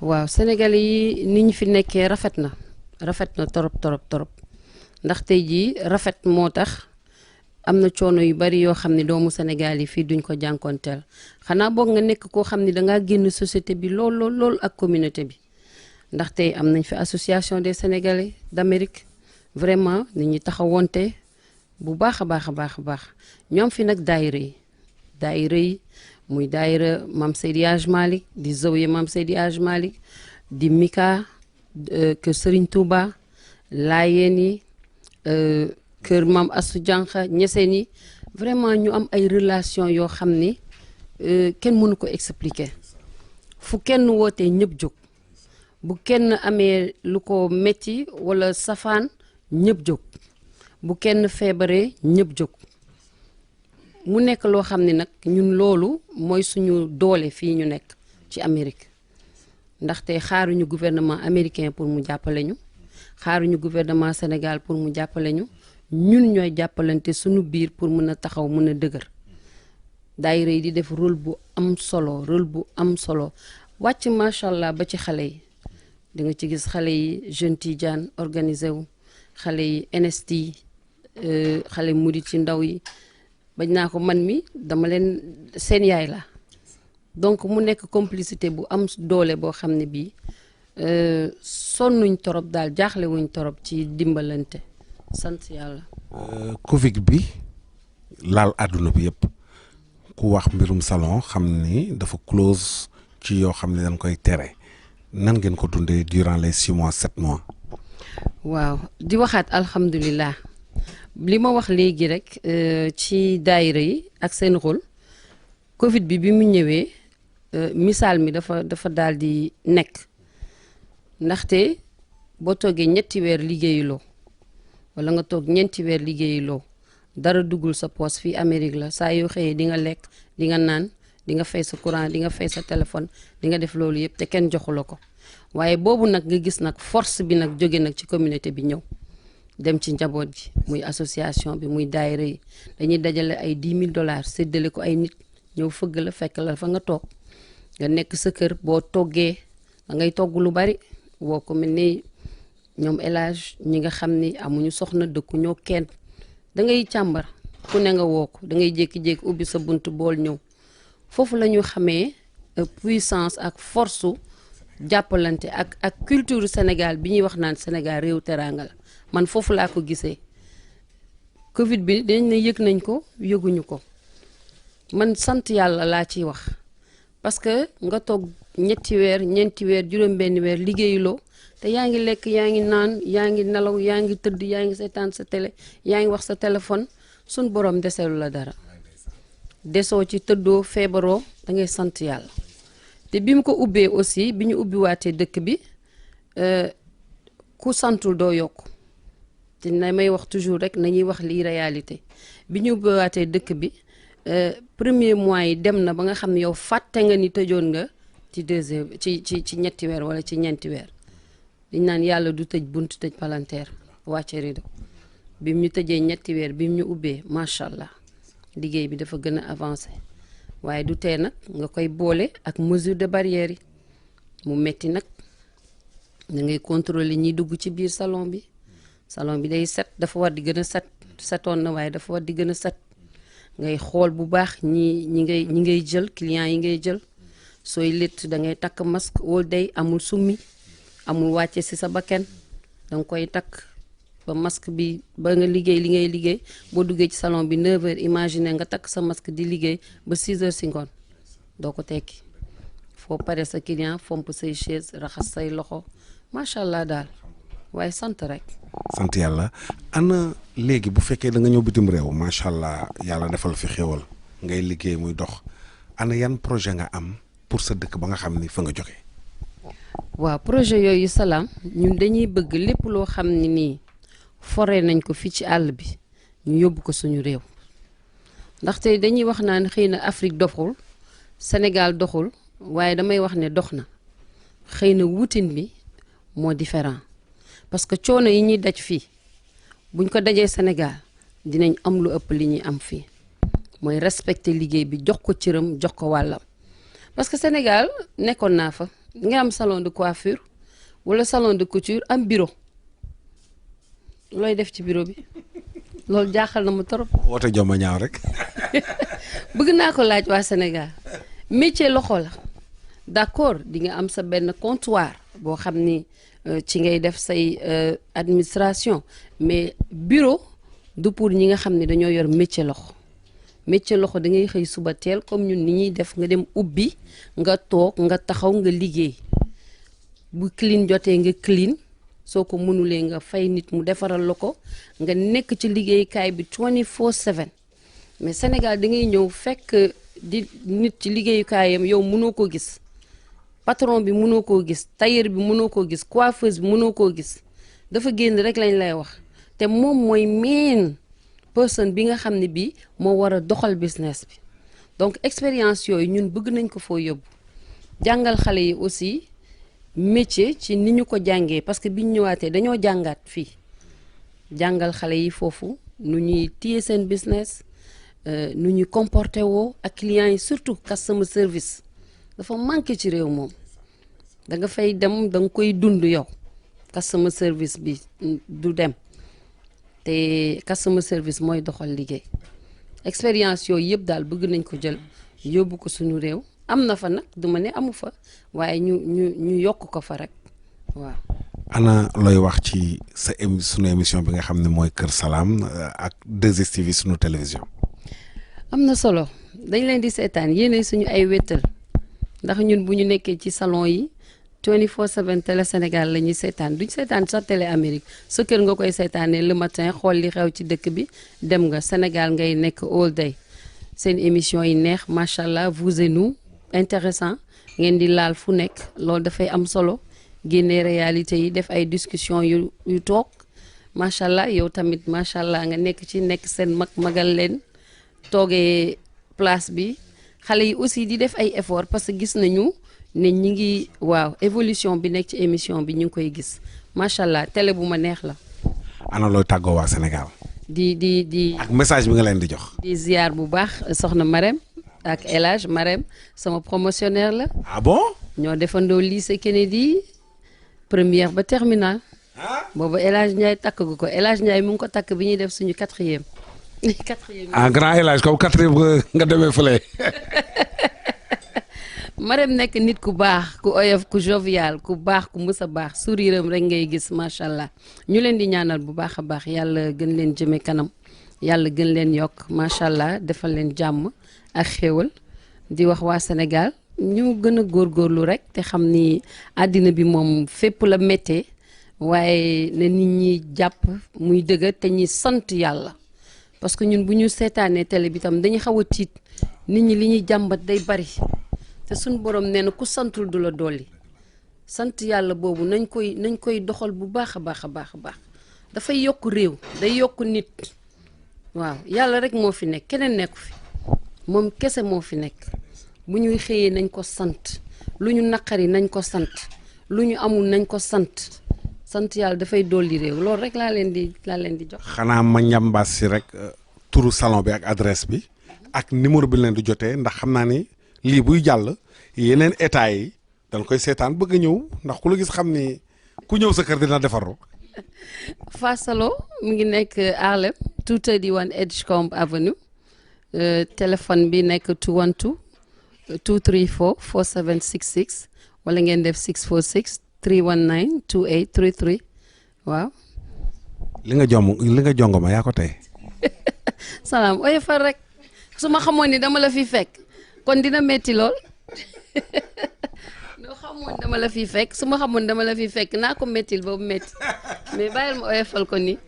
waaw Sénégal yi ni ñu fi nekkee rafet na torop ndax tey jii rafet moo tax am na coono yu bari yoo xam ne doomu Sénégal yi fii duñ ko jànkoonteel xanaa boog nga nekk koo xam ne dangaa génn société bi lool ak communauté bi ndax tey am nañ fi association des Sénégalais d'Amérique vraiment nit ñi taxawonte bu baax a baax ñu am fi nag daayira yi muy daayira Mame Seydi Hadj Malick di Zawiya Mame Seydi Hadj Malick di Mika kër Serigne Touba Laayeen yi kër Mame Assou Diankha Ñeseen yi vraiment ñu am ay relation yoo xam ni kenn mënu ko expliquer fu kenn wootee ñëpp jóg bu kenn amee lu ko metti wala safaan ñëpp jóg bu kenn feebaree ñëpp jóg mu nekk loo xam ne nag ñun loolu mooy suñu doole fii ñu nekk ci Amérique ndaxte xaaruñu gouvernement américain pour mu jàppale ñu xaaruñu gouvernement Sénégal pour mu jàppale ñu ñun ñooy jàppalante suñu biir pour mën a taxaw mën a dëgër daayira yi di def rôle bu am solo wàcc macha allah ba ci xale yi di nga ci gis xale yi Jeune Tidiane organisé wu xale yi NST xale murit ci ndaw yi bañ naa ko man mi dama leen seen yaay la donc mu nekk complicité bu am doole boo xam ne bii sonnuñ torop daal jaaxle wuñ torop ci dimbalante sant yàlla. Covid bi laal àdduna bi yëpp ku wax mbirum salon xam ni dafa close ci yoo xam ne dañ koy tere nan ngeen ko dundee durant les 6 mois 7 mois. waaw di waxaat alhamdulilah li ma wax léegi rek ci daayira yi ak seen rôle Covid bi mu ñëwee misaal mi dafa daal di nekk ndaxte boo toogee ñetti weer liggéeyuloo wala nga toog ñeenti weer liggéeyuloo dara duggul sa poos fii Amérique la saa yoo xëyee di nga lekk di nga naan di nga fay sa courant di nga fay sa téléphone di nga def loolu yëpp te kenn joxu la ko waaye boobu nag nga gis nag force bi nag jóge nag ci communauté bi ñëw dem ci njaboot gi muy association bi muy daayira yi dañuy dajale ay $10,000 séddale ko ay nit ñëw fëgg la fekk la fa nga toog nga nekk sa kër boo toggee da ngay togg lu bari woo ko mel ni ñoom élage ñi nga xam ni amuñu soxna dëkku ñoo kenn da ngay càmbar ku ne nga woo ko da ngay jékki-jékki ubbi sa bunt bool ñëw foofu la ñu xamee puissance ak force jàppalante ak culture Sénégal bi ñuy wax naan Sénégal réew teraanga la man foofu laa ko gisee Covid bi dañ ne yëg nañ ko yëguñu ko man sant yàlla laa ciy wax parce que nga toog ñetti weer ñeenti weer juróom-benni weer liggéeyuloo te yaa ngi lekk yaa ngi naan yaa ngi nelaw yaa ngi tëdd yaa ngi seetaan sa télé yaa ngi wax sa téléphone suñ borom deselu la dara desoo ci tëddoo feebaroo da ngay sant yàlla te bi mu ko ubbee aussi bi ñu ubbiwaatee dëkk bi ku santul doo yokk te na may wax toujours rek nañuy wax lii réalité bi ñu ubbiwaatee dëkk bi premier mois yi dem na ba nga xam ne yow fàtte nga ni tëjoon nga ci deuxième ci ñetti weer wala ci ñeenti weer diñ naan yàlla du tëj bunt tëj palanteer wàcce rido bi mu ñu tëjee ñetti weer bi mu ñu ubbee macha allah liggéey bi dafa gën a avancé waaye du tee nag nga koy boole ak mesure de barrière yi mu metti nag da ngay contrôler ñiy dugg ci biir salon bi day set dafa war di gën a setoon na waaye dafa war di gën a set ngay xool bu baax ñi ngay jël clients yi ngay jël sooy létt da ngay takk masque all day amul summi amul wàcce ci sa bakken da nga koy takk ba masque bi ba nga liggéey li ngay liggéey boo duggee ci salon bi 9h imaginer nga takk sa masque di liggéey ba 6h si ngoon doo ko tekki foo pare sa client fomp say chaise raxas say loxo macha allah daal waaye sant rek. sant yàlla ana léegi bu fekkee da nga ñëw bitim réew macha allah yàlla defal fi xéwal ngay liggéey muy dox ana yan projet nga am pour sa dëkk ba nga xam ni fa nga jógee. waaw projet yooyu salaam ñun dañuy bëgg lépp loo xam ne nii foree nañ ko fii ci àll bi ñu yóbbu ko suñu réew ndaxte dañuy wax naan xëy na Afrique doxul Sénégal doxul waaye damay wax ne dox na xëy na wutin bi moo différent parce que coono yi ñuy daj fii buñ ko dajee Sénégal dinañ am lu ëpp li ñuy am fii mooy respecter liggéey bi jox ko cëram jox ko wàllam parce que Sénégal nekkoon naa fa nga am salon de coiffure wala salon de couture am bureau looy def ci bureau bi loolu jaaxal na ma trop. woote jomma ñaaw rek. bëgg naa ko laaj waa Sénégal métier loxo la d'accord di nga am sa benn comptoir boo xam ni ci ngay def say administration mais bureau du pour ñi nga xam ne dañoo yor métier loxo da ngay xëy suba teel comme ñun ni ñuy def nga dem ubbi nga toog nga taxaw nga liggéey bu clean jotee nga clean soo ko mënulee nga fay nit mu defaral la ko nga nekk ci liggéeykaay bi 24/7 mais Sénégal da ngay ñëw fekk di nit ci liggéeyukaayam yow mënoo ko gis patron bi mënoo koo gis tailleur bi mënoo koo gis coiffeuse bi mënoo koo gis dafa génn rek lañ lay wax te moom mooy main person bi nga xam ne bii moo war a doxal business bi donc expérience yooyu ñun bëgg nañ ko foo yóbbu jàngal xale yi aussi métier ci ni ñu ko jàngee parce que biñ ñëwaatee dañoo jàngaat fii jàngal xale yi foofu nu ñuy téye seen business nu ñuy comporté woo ak clients yi surtout customer service dafa manqué ci réew moom da nga fay dem da nga koy dund yow customer service bi du dem te customer service mooy doxal liggéey expérience yooyu yëpp daal bëgg nañ ko jël yóbbu ko suñu réew am na fa nag du ma ne amu fa waaye ñu yokk ko fa rek waaw. ana looy wax ci sa sunu émission bi nga xam ne mooy Kër Salaam ak 2STV sunu télévision. am na solo dañ leen di seetaan yéenay suñu ay wéttal ndax ñun bu ñu nekkee ci salon yi 24/7 télé Sénégal la ñuy seetaan duñ seetaan sax télé Amérique sa kër nga koy seetaanee le matin xool li xew ci dëkk bi dem nga Sénégal ngay nekk all day seen émission yi neex macha allah vous et nous intéressant ngeen di laal fu nekk loolu dafay am solo génne réalité yi def ay discussion yu toog macha allah yow tamit macha allah nga nekk seen magal leen toogee place bi xale yi aussi di def ay effort parce que gis nañu ne ñi ngi waaw évolution bi nekk ci émission bi ñu ngi koy gis macha allah télé bu ma neex la. ana looy tàggoo waa Sénégal. di ak message bi nga leen di jox. di ziar bu baax soxna Marème ak El Hadj Marème sama promotionnaire la. ah bon. ñoo defandoo lycée Kennedy première ba terminale. boobu El Hadj Ndiaye takk gu ko El Hadj Ndiaye mu ngi ko takk bi ñuy def suñu quatrième. grand El Hadj comme quatrième nga demee fële. Marème nekk nit ku baax ku oyof ku jovial ku baax ku mës a baax sourire am rek ngay gis macha allah ñu leen di ñaanal bu baax a baax yàlla gën leen jëme kanam yàlla gën leen yokk macha allah defal leen jàmm ak xéewal di wax waa Sénégal ñu gën a góorgóorlu rek te xam ni àddina bi moom fépp la méttee waaye na nit ñi jàpp muy dëgg te ñi sant yàlla parce que ñun bu ñu seetaanee télé bi tam dañu xaw a tiit nit ñi li ñuy jàmbat day bari te suñ borom nee na ku santul du la dolli sant yàlla boobu nañ koy doxal bu baax a baax a baax a baax dafay yokk réew day yokk nit waaw yàlla rek moo fi nekk keneen nekku fi moom kese moo fi nekk bu ñuy xëyee nañ ko sant lu ñu naqari nañ ko sant lu ñu amul nañ ko sant yàlla dafay dolli réew loolu rek laa leen di jox. xanaa ma njàmbaas si rek turu salon bi ak adresse bi ak numéro bi leen di jotee ndax xam naa ni lii buy jàll yeneen état yi dañ koy seetaan bëgg a ñëw ndax ku la gis xam ni ku ñëw sa kër dina defaroo. Fa Salon mu ngi nekk Harlem 231 Edgecombe Avenue téléphone bi nekk 212 234 4766 wala ngeen def 646 319 2833 waaw. li nga jongo ma yaa ko tey. salaam oyofal rek su ma xamoon ni dama la fi fekk kon dina metti lool noo xamoon dama la fi fekk su ma xamoon dama la fi fekk naa ko mettil boobu metti mais bàyyil ma oyofal ko ni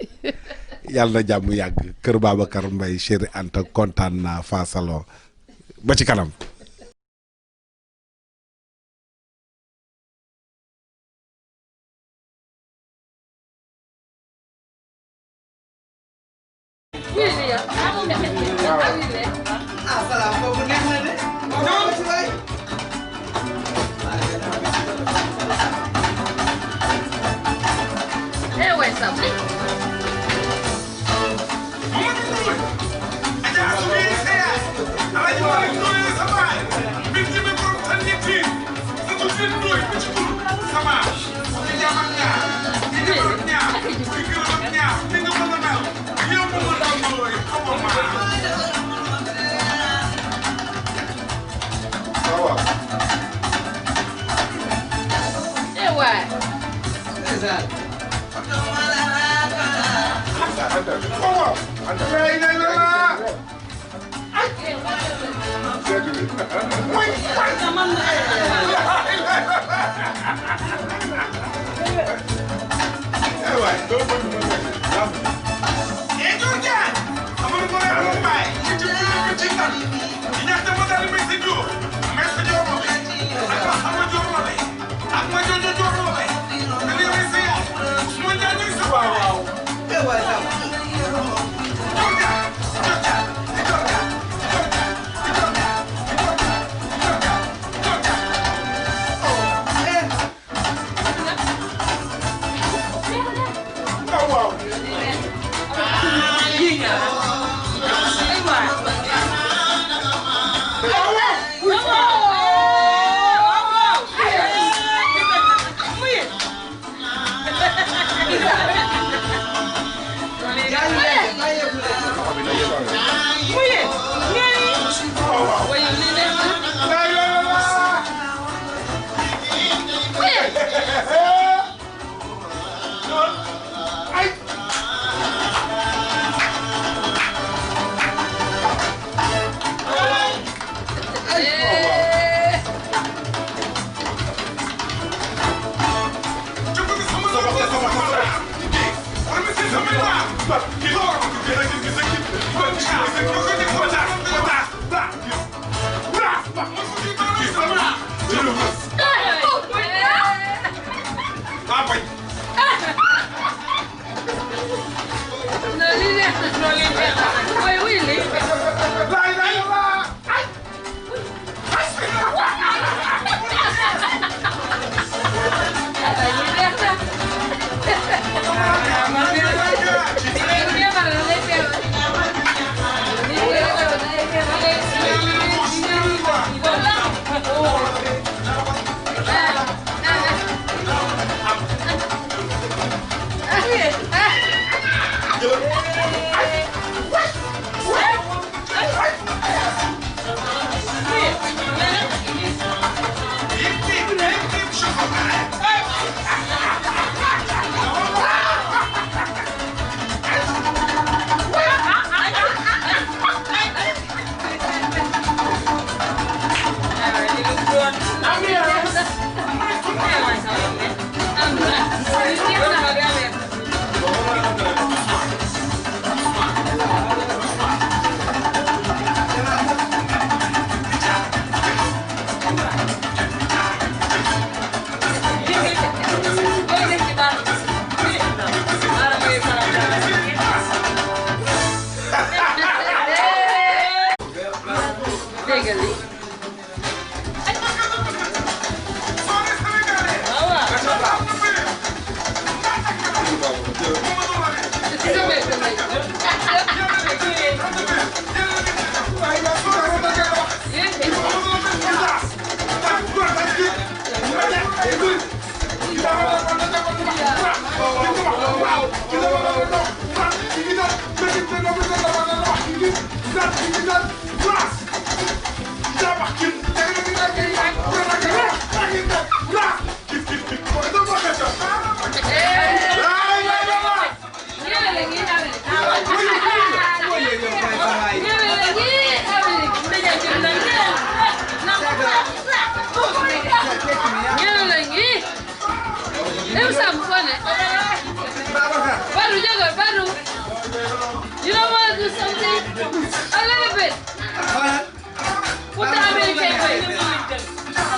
yàlla na jàmm yàgg kër Babacar Mbaye Chéri Anta kontaan naa Fa Salon ba ci kanam. Sénégal yi. You don't want to do something? A little bit. Put the American way.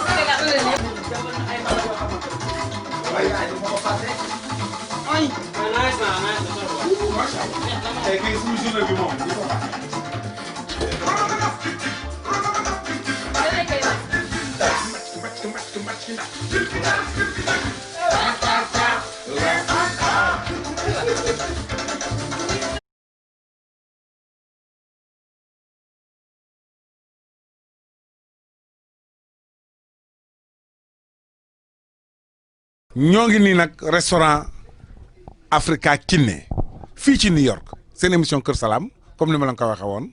ñoo ngi nii nag restaurant Africa Kiné fii ci New York seen émission Kër Salaam comme ni ma la ko waxee woon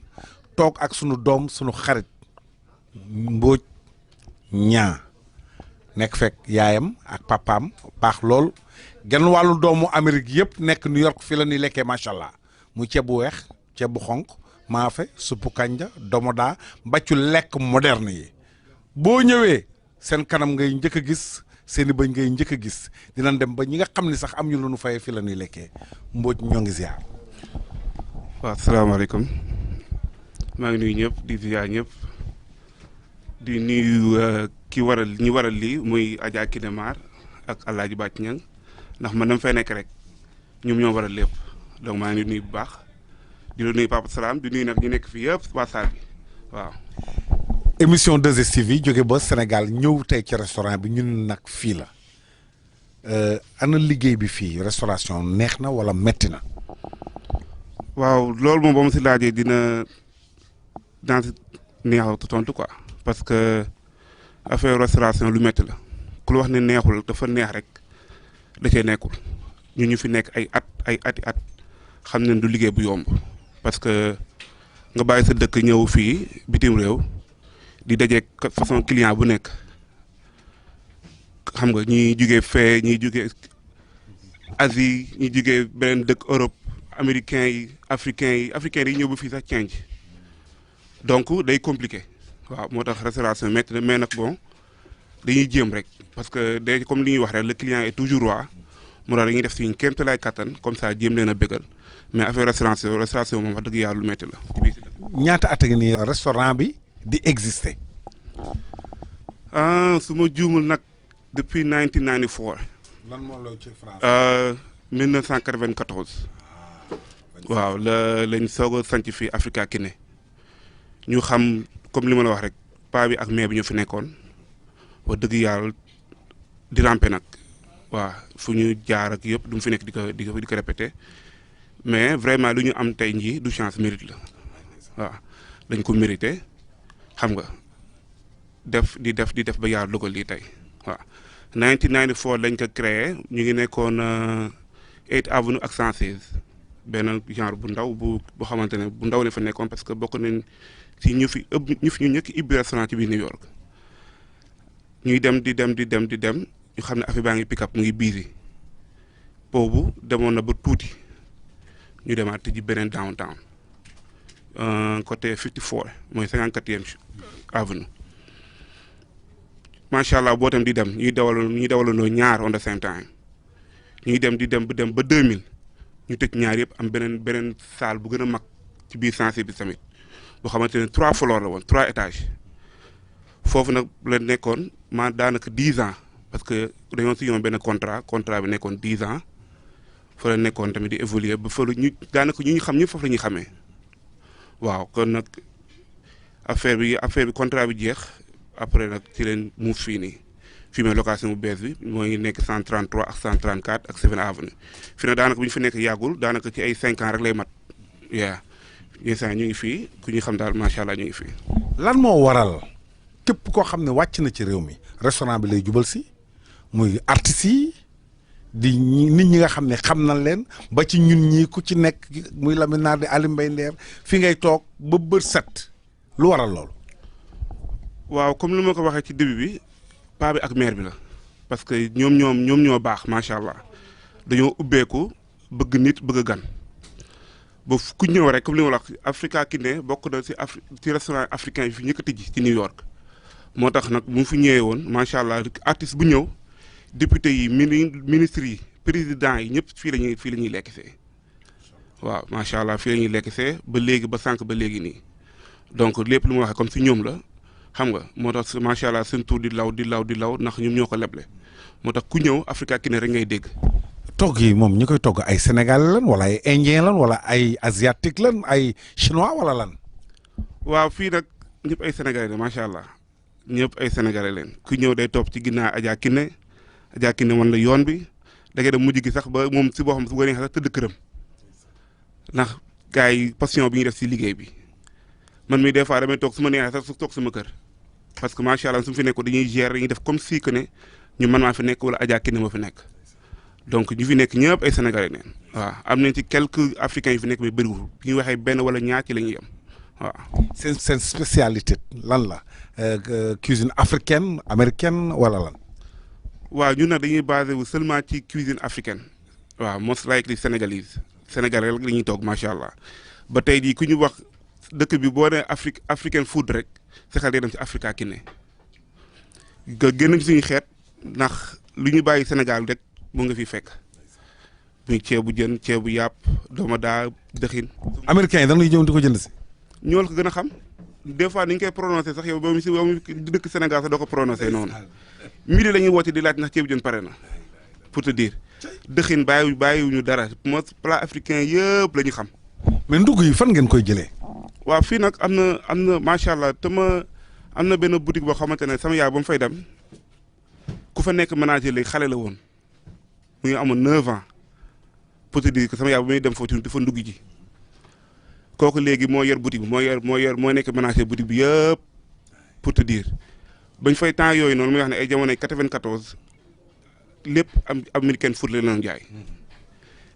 toog ak sunu doom sunu xarit Mbodj ñaa nekk fekk yaayam ak papaam baax lool genn wàllu doomu Amérique yëpp nekk New York fii la ñuy lekkee macha allah muy ceeb bu weex ceeb bu xonq maafe suppu kanja domoda mbàccu lekk moderne yi boo ñëwee seen kanam ngay njëkk a gis. seeni bañ ngay njëkk a gis dinañ dem ba ñi nga xam ne sax am ñu lu nu fay fi la ñuy lekkee Mbodj ñoo ngi ziar. waaw salaamaaleykum maa ngi nuyu ñëpp di ziar ñëpp di nuyu ñi waral lii muy Adja Kiné Mar ak El Hadj Bàcc Ñang ndax man dama fay nekk rek ñoom ñoo waral lépp donc maa ngi nuyu bu baax di la nuyu Papa Salam di nuyu nag ñu nekk fii yëpp waa salle bi waaw. émission 2STV yi jóge ba Sénégal ñëw tey ci restaurant bi ñun nag fii la ana liggéey bi fii restauration neex na wala metti na. waaw loolu moom ba mu si laajee dina si neexaw tontu quoi parce que affaire restauration lu metti la ku la wax ne neexul dafa neex rek da cee nekkul ñu fi nekk ay ati at xam ne du liggéey bu yomb parce que nga bàyyi sa dëkk ñëw fii bitim réew. di dajeeg façon client bu nekk xam nga ñiy jugee fee ñiy jugee Asie ñiy jugee beneen dëkk Europe américains yi africains yi ñëw ba fii sax change donc day compliqué waaw moo tax restauration métti na mais nag bon dañuy jéem rek parce que day comme li ñuy wax rek le client est toujours roi moo tax dañuy def suñu kéemtalaay kattan comme ça jéem leen a bégal mais affaire restauration moom wax dëgg yàlla lu métti la. ñaata at a ngi nii restaurant bi. di exister. su ma juumul nag depuis 1994. lan moo la ci France. 1994. waaw lañ soog a sanc fii Africa Kiné ñu xam comme li ma la wax rek paa bi ak mère bi ñu fi nekkoon wax dëgg yàlla di rampe nag waaw fu ñu jaar ak yëpp du mu fi nekk di ko répété mais vraiment lu ñu am tey njii du chance mérite la waaw dañ ko mérité. xam nga di def ba yàlla dogal lii tey waaw 1994 lañ ko créé ñu ngi nekkoon 8 avenue ak 116 benn genre bu ndaw bu xamante ne bu ndaw la fa nekkoon parce que bokk nañ si ñu ñëkk ibbi restaurant ci biir New York ñuy dem di dem ñu xam ne affaire baa ngi pick up mu ngi busy boobu demoon na ba tuuti ñu demaat tijji beneen downtown côté 54 mooy 54e avenue macha allah boo tam di dem ñuy dawalandoo ñaar on the same time ñuy dem ba 2000 ñu tëj ñaar yëpp am beneen salle bu gën a mag ci biir sensé bi tamit boo xamante ne 3 floors la woon 3 étages foofu nag la nekkoon daanaka 10 ans parce que dañoo signé benn contrat bi nekkoon 10 ans fa la nekkoon tamit di évoluer ba fa ñu daanaka ñu xam ñëpp foofu la ñuy xamee waaw kon nag affaire bi contrat bi jeex après nag ci leen mu fii nii fii mooy location bu bees bi mooy nekk 133 ak 134 ak 7 avenue fii nag daanaka bu ñu fi nekk yàggul daanaka ci ay 5 ans rek lay mat yaa instant ñu ngi fii ku ñu xam daal macha allah ñu ngi fii. lan moo waral képp koo xam ne wàcc na ci réew mi restaurant bi lay jubal si muy artistes yi di nit ñi nga xam ne xam nañ leen ba ci ñun ñii ku ci nekk muy Lamine Naar di Ali Mbaye Nder fi ngay toog ba bët set lu waral loolu. waaw comme li ma ko waxee ci début bi paa bi ak mère bi la parce que ñoom ñoo baax macha allah dañoo ubbeeku bëgg nit bëgg gan ba ku ñëw rek comme li ma la wax Africa Kiné bokk na ci restaurant africain yi fi njëkk a tijji ci New York moo tax nag bu mu fi ñëwee woon macha allah artiste bu ñëw député yi ministres yi président yi ñëpp fii la ñuy lekk see waaw macha allah fii la ñuy lekk see ba léegi ba sànq ba léegi nii donc lépp lu ma waxee comme si ñoom la. xam nga moo tax macha allah seen tur di law ndax ñoom ñoo ko leble moo tax ku ñëw Africa Kiné rek ngay dégg. togg yi moom ñi koy togg ay sénégalais lan wala ay indien lan wala ay asiatique lan ay chinois wala lan. waaw fii nag ñëpp ay sénégalais la macha allah ñëpp ay sénégalais leen ku ñëw day topp ci ginnaaw Adja Kiné wan la yoon bi da ngay dem mujj gi sax ba moom si boo xam su ko neexee sax tëdd këram ndax gars yi passion bi ñuy def si liggéey bi. man mii des fois damay toog su ma neexee sax su toog sama kër parce que macha allah su ma fi nekk dañuy gérer dañuy def comme si que ne ñu man maa fi nekk wala Adja Kiné moo fi nekk donc ñu fi nekk ñëpp ay sénégalais neen waaw am nañ ci quelques africains yu fi nekk mais bëriwul bu ñu waxee benn wala ñaar ci la ñuy yem waaw. seen spécialité lan la cuisine africaine américaine wala lan. waaw ñun nag dañuy basé wu seulement ci cuisine africaine waaw most likely sénégalaise sénégalais rek la ñuy toog macha allah ba tey jii ku ñu wax. dëkk bi boo nee african food rek sa xel day dem ci Africa Kiné nga génn ci suñu xeet ndax lu ñu bàyyi Sénégal rek mu nga fi fekk muy ceebu jën ceebu yàpp dooma daa dëxin. américains yi dañuy ñëw di ko jënd si. ñoo la ko gën a xam des fois ni ñu koy prononcé sax yow ba mu si dëkk Sénégal sax doo ko prononcé noonu midi la ñuy woote di laaj ndax ceebu jën pare na pour te dire dëxin bàyyiwuñu dara moo plat africain yëpp la ñu xam. mais ndugg yi fan ngeen koy jëlee. waaw fii nag am na macha allah te am na benn boutique boo xamante ne sama yaay ba mu fay dem ku fa nekk manager léegi xale la woon mu ngi amoon 9 ans pour te dire que sama yaay ba muy dem foofu dafa ndugg ji kooku léegi moo yor boutique bi moo nekk manager boutique bi yëpp pour te dire bañ fay temps yooyu noonu muy wax ne ay jamonoy 94 lépp am American food la leen jaay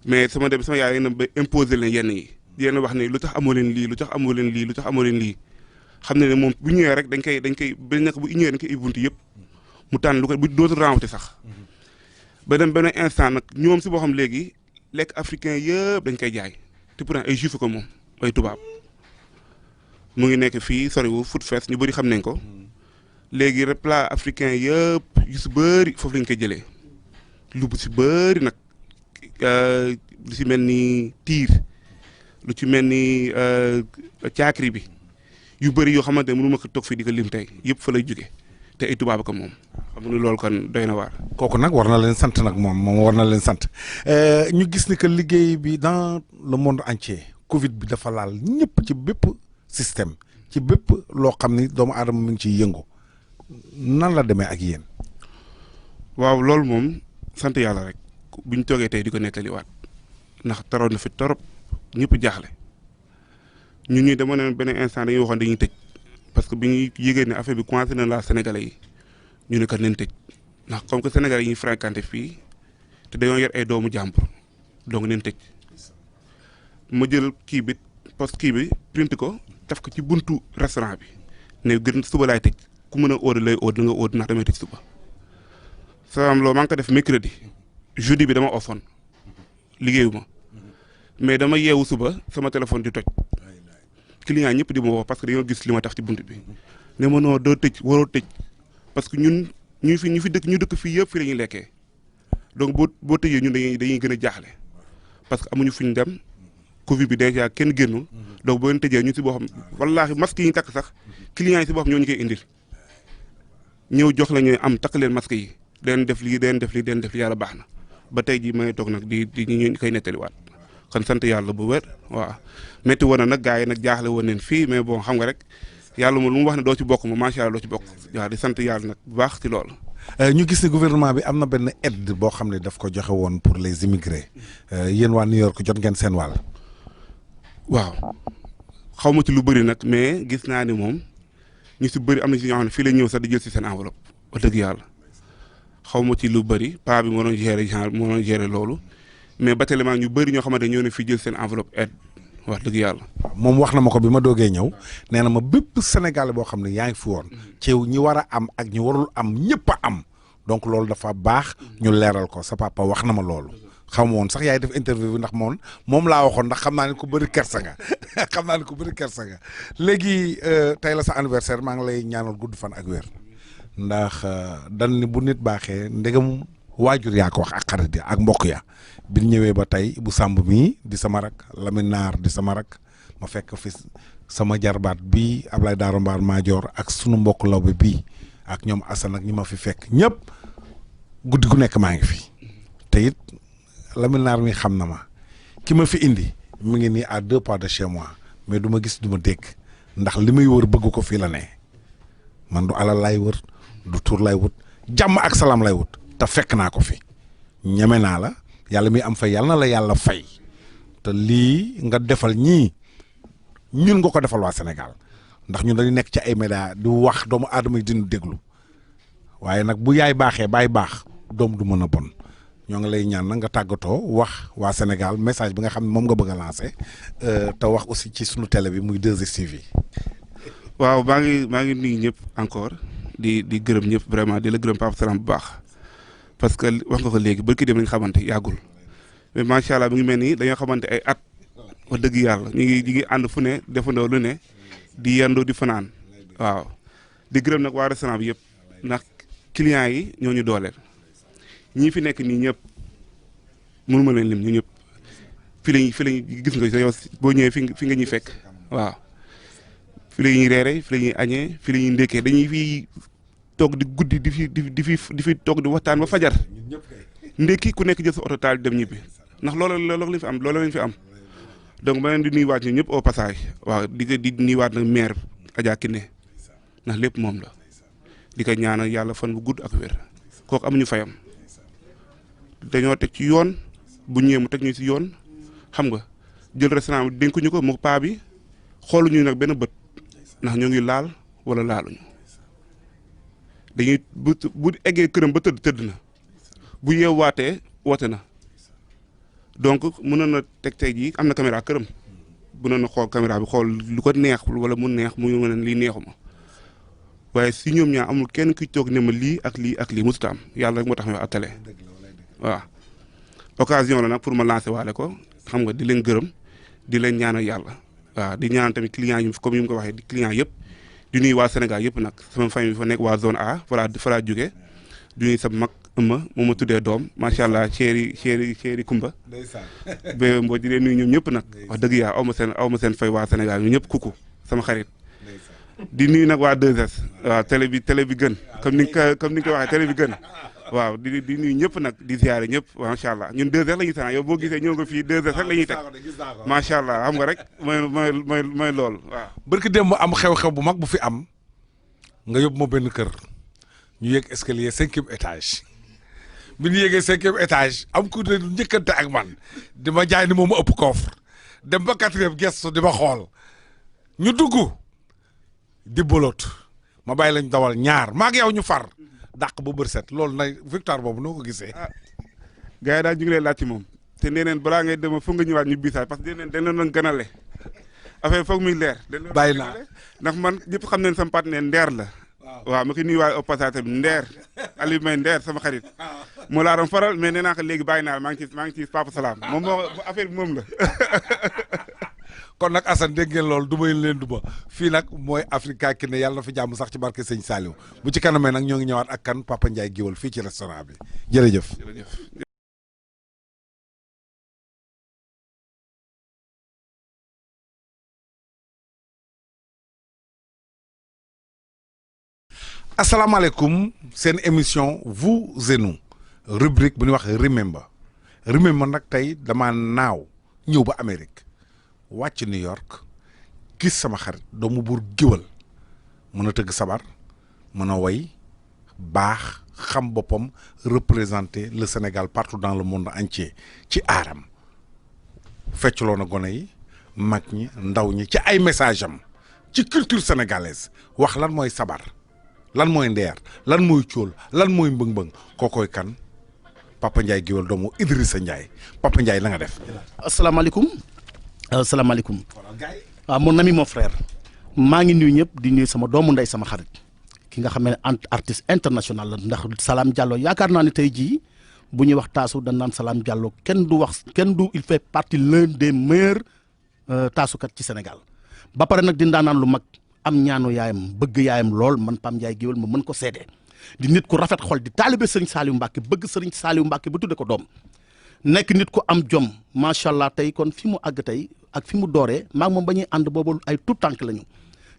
mais sama yaay na ba imposer leen yenn yi. di leen wax ne lu tax amoo leen lii lu tax amoo leen lii lu tax amoo leen lii xam ne moom bu ñëwee rek dañ koy bañ nekk bu ñëwee dañ koy buntu yëpp mu tànn lu ko bu dootul renwate sax ba dem benn instant nag ñoom si boo xam léegi lekk africain yëpp dañ koy jaay te pourtant ay juif ko moom ay tubaab mu ngi nekk fii soriwu Food Fest ñu bëri xam nañ ko léegi rek plat africain yëpp yu si bëri foofu lañ koy jëlee lu si bëri nag lu si mel ni tiir lu ci mel ni caakri bi yu bëri yoo xamante ne mënu ma ko toog fii di ko lim tey yëpp fa lay jóge te ay tubaab ko moom xam nga loolu kon doy na waar. kooku nag war na leen sant nag moom war na leen sant ñu gis ni que liggéey bi dans le monde entier Covid bi dafa laal ñëpp ci bépp système ci bépp loo xam ni doomu aadama mi ngi ciy yëngu nan la demee ak yéen. waaw loolu moom sant yàlla rek bu ñu toogee tey di ko nettaliwaat ndax taroon na fi torop ñëpp jaaxle ñun ñuy demoon nañ benn instant dañuy waxoon dañuy tëj parce que bi ñuy yëgee ne affaire bi commencé na la Sénégalais yi ñu ne kat nañ tëj ndax comme que Sénégalais yi ñuy fréquenté fii te dañoo yor ay doomu jàmbur donc nañ tëj ma jël kii bi print ko def ko ci buntu restaurant bi ne gën suba laay tëj ku mën a óode lay óode nga óode ndax damay tëj suba. salaam loolu maa ngi ko def mercredi jeudi bi dama offoon liggéeyuma mais dama yeewu suba sama téléphone di toj client ñëpp di ma woo parce que dañoo gis li ma tax ci bunt bi ne ma noo doo tëj waroo tëj parce que ñun ñu fi dëkk fii yëpp fii la ñuy lekkee donc boo tëjee ñun dañuy gën a jaaxle parce que amuñu fu ñu dem Covid bi déjà kenn génnul donc boo leen tëjee ñu si boo xam wallaahi masque yi ñu takk sax client yi si boo xam ñoo ñu koy indil ñëw jox la ñu am takk leen masque yi den def lii yàlla baax na ba tey jii may toog nag di ñu koy nettaliwaat kon sant yàlla bu wér waaw métti woon na nag gars yi nag jaaxle woon neen fii mais bon xam nga rek yàlla moom lu mu wax ne doo ci bokk moom macha allah doo ci bokk waaw di sant yàlla nag bu baax ci loolu. ñu gis ne gouvernement bi am na benn aide boo xam ne daf ko joxe woon pour les immigrés yéen waa New York jot ngeen seen wàll. waaw xaw ma ci lu bëri nag mais gis naa ni moom ñu si bëri am na ci ñoo xam ne fii la ñëw sax di jël si seen enveloppe wax dëgg yàlla xaw ma ci lu bëri paa bi moo doon gérer loolu mais ba tellement ñu bëri ñoo xamante ne ñoo ne fii jël seen enveloppe aide wax dëgg yàlla. moom wax na ma ko bi ma doogee ñëw nee na ma bépp Sénégalais boo xam ne yaa ngi fi woon ci ñi war a am ak ñi warul am ñëpp a am donc loolu dafa baax ñu leeral ko sa papa wax na ma loolu. xam woon sax yaay def interview bi ndax moom laa waxoon ndax xam naa ne ku bëri kersa nga xam naa ne ku bëri kersa nga léegi tey la sa anniversaire maa ngi lay ñaanal gudd fan ak wér ndax dan ni bu nit baaxee ndegam waajur yaa ko wax ak xarit ya ak mbokk ya bi ñëwee ba tey bu sàmb mii di sama rak Lamine Naar di sama rak ma fekk fi sama jarbaat bii Ablaye Daaro Mbaar Maajoor ak sunu mbokk lawbe bii ak ñoom Assane ak ñi ma fi fekk ñëpp guddi gu nekk maa ngi fi te it Lamine Naar mi xam na ma ki ma fi indi mi ngi nii à 2 pas de chez moi mais du ma gis du ma dégg ndax li may wër bëgg ko fii la ne man du alal lay wër du tur lay wut jàmm ak salaam lay wut te fekk naa ko fi ñeme naa la yàlla mi am fay yàlla na la yàlla fay te lii nga defal ñii ñun nga ko defal waa Sénégal ndax ñun dañu nekk ci ay médias di wax doomu aadama yi dinu déglu waaye nag bu yaay baaxee baay baax doom du mën a bon ñoo ngi lay ñaan nag nga tàggatoo wax waa Sénégal message bi nga xam ne moom nga bëgg a lancer te wax aussi ci sunu télé bi muy 2STV. waaw maa ngi nuyu ñëpp encore di gërëm ñëpp vraiment di la gërëm Pape Salam bu baax parce que wax nga ko léegi barki dem nañ xamante yàggul mais macha allah mi ngi mel ni dañoo xamante ay at wax dëgg yàlla ñu ngi ànd fu ne defandoo lu ne di yendoo di fanaan waaw di gërëm nag waa restaurant bi yëpp ndax clients yi ñoo ñu dooleel. ñii fi nekk nii ñëpp mënu ma leen lim ñu ñëpp fi lañu gis nga yow boo ñëwee fi nga ñuy fekk waaw fi la ñuy reere fi la ñuy añee fi la ñuy ndékkee dañuy fi toog di guddi di fi toog di waxtaan ba fajar ndékki ku nekk jël sa oto taal dem ñibbi ndax loolu lañ fi am loolu lañ fi am donc ma leen di nuyuwaat ñu ñëpp au passage waaw di nuyuwaat nag maire Adja Kiné ndax lépp moom la di ko ñaanal yàlla fan bu gudd ak wér kooku amuñu fayam. dañoo teg ci yoon bu ñëwee mu teg ñu ci yoon xam nga jël restaurant bi dénkuñu ko mu paa bi xooluñu nag benn bët ndax ñoo ngi laal wala laaluñu dañuy bu eggee këram ba tëdd na bu yeewaatee woote na donc mënoon na teg tey jii am na caméra këram mënoon na xool caméra bi xool lu ko neex wala mu neex mu ne lii neexuma waaye si ñoom ñaar amul kenn ku toog ne ma lii ak lii mosut am yàlla rek moo tax ma wax ak télé. waaw occasion la nag pour ma lancer waale ko xam nga di leen gërëm di leen ñaanal yàlla waaw di ñaanal tamit clients yi comme ni mu ko waxee di clients yëpp di nuyu waa Sénégal yëpp nag sama famille bi fa nekk waa zone A fa laa jógee di nuyu sama mag ëmma moom ma tuddee doom macha allah chéri Kumba ba mboo di leen nuyu ñoom ñëpp nag wax dëgg yaa aw ma seen fay waa Sénégal ñu ñëpp kuku sama xarit di nuyu nag waa 2S waaw télé bi gën comme ni nga ko waxee télé bi gën waaw di nuyu ñëpp nag di ziare ñëpp macha allah ñun 2S la ñuy tànn yow boo gisee ñëw nga fii 2S rek la ñuy teg macha allah xam nga rek mooy loolu waaw. barki démb am xew-xew bu mag bu fi am nga yóbbu ma benn kër ñu yéeg escalier 5e étage bi ñu yéegee 5e étage am ku ne njëkkante ak man di ma jaay ni moom ma ëpp coffre dem ba 4e gestu di ma xool ñu dugg di bolot ma bàyyi lañ dawal ñaar maag yow ñu far. dàq ba bër set loolu nag victoire boobu noo ko gisee. gars yi daal ñu ngi lay laaj ci moom te nee neen balaa ngay dem foog nga ñëwaat ñu biisaat parce que dañ leen doon ganale affaire foog muy leer. bàyyi naa ndax man ñëpp xam nañ sama partenaire Nder la. waaw ma koy nuyuwaale au passage tamit Nder Aliou May Nder sama xarit moo laa doon faral mais nee naa ko léegi bàyyi naa maa ngi ci Papa Salam moom moo affaire bi moom la. kon nag Assane dégg ngeen loolu duma leen duma fii nag mooy Africa Kiné yàlla na fi jàmm sax ci barke Sëñ Saliou bu ci kanamee nag ñoo ngi ñëwaat ak kan Papa Ndiaye Géwal fii ci restaurant bi jërëjëf. asalaamaaleykum seen émission vous et nous rubrique bu ñuy wax remember nag tey dama naaw ñëw ba Amérique wàcc New York gis sama xarit doomu buur géwal mën a tëgg sabar mën a woy baax xam boppam représenter le Sénégal partout dans le monde entier ci aaram fecculoo na gone yi mag ñi ndaw ñi ci ay message am ci culture sénégalaise wax lan mooy sabar lan mooy ndeer lan mooy cóol lan mooy mbëng-mbëng kookoy kan Papa Ndiaye Guèweul doomu Idrissa Ndiaye Papa Ndiaye la nga def. asalaamaaleykum asalaamaaleykum waaw mon ami mon frère maa ngi nuyu ñëpp di nuyu sama doomu ndey sama xarit ki nga xam ne artiste international la ndax Salam Diallo yaakaar naa ne tey jii bu ñuy wax taasu dañ naan Salam Diallo kenn du il fait partie l'un des meilleurs taasukat ci Sénégal ba pare nag di ndaanaan lu mag am ñaanu yaayam bëgg yaayam lool man Pam Ndiaye Guèweul ma mën ko seede di nit ku rafet xol di taalibe Serigne Saliou Mbacke bëgg Serigne Saliou Mbacke ba tudde ko doom nekk nit ku am jom macha allah tey kon fi mu àgg tey ak fi mu dooree maa ngi moom ba ñuy ànd boobu ay tout tànk la ñu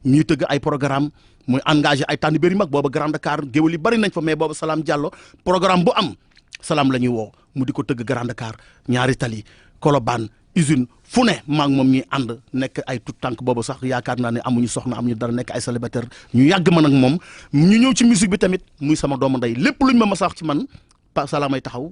ñuy tëgg ay programme muy engagé ay tànn bëri mag booba Grand Dakar géwél yi bëri nañ fa mais booba Salam Diallo programme bu am Salam la ñuy woo mu di ko tëgg Grand Dakar ñaari tali Colobane usine fu ne maa ngi moom ñuy ànd nekk ay tout tànk boobu sax yaakaar naa ne amuñu soxna amuñu dara nekk ay célibataire ñu yàgg man ak moom ñu ñëw ci musique bi tamit muy sama doomu ndey lépp luñ ma mës a wax ci man Salam ay taxaw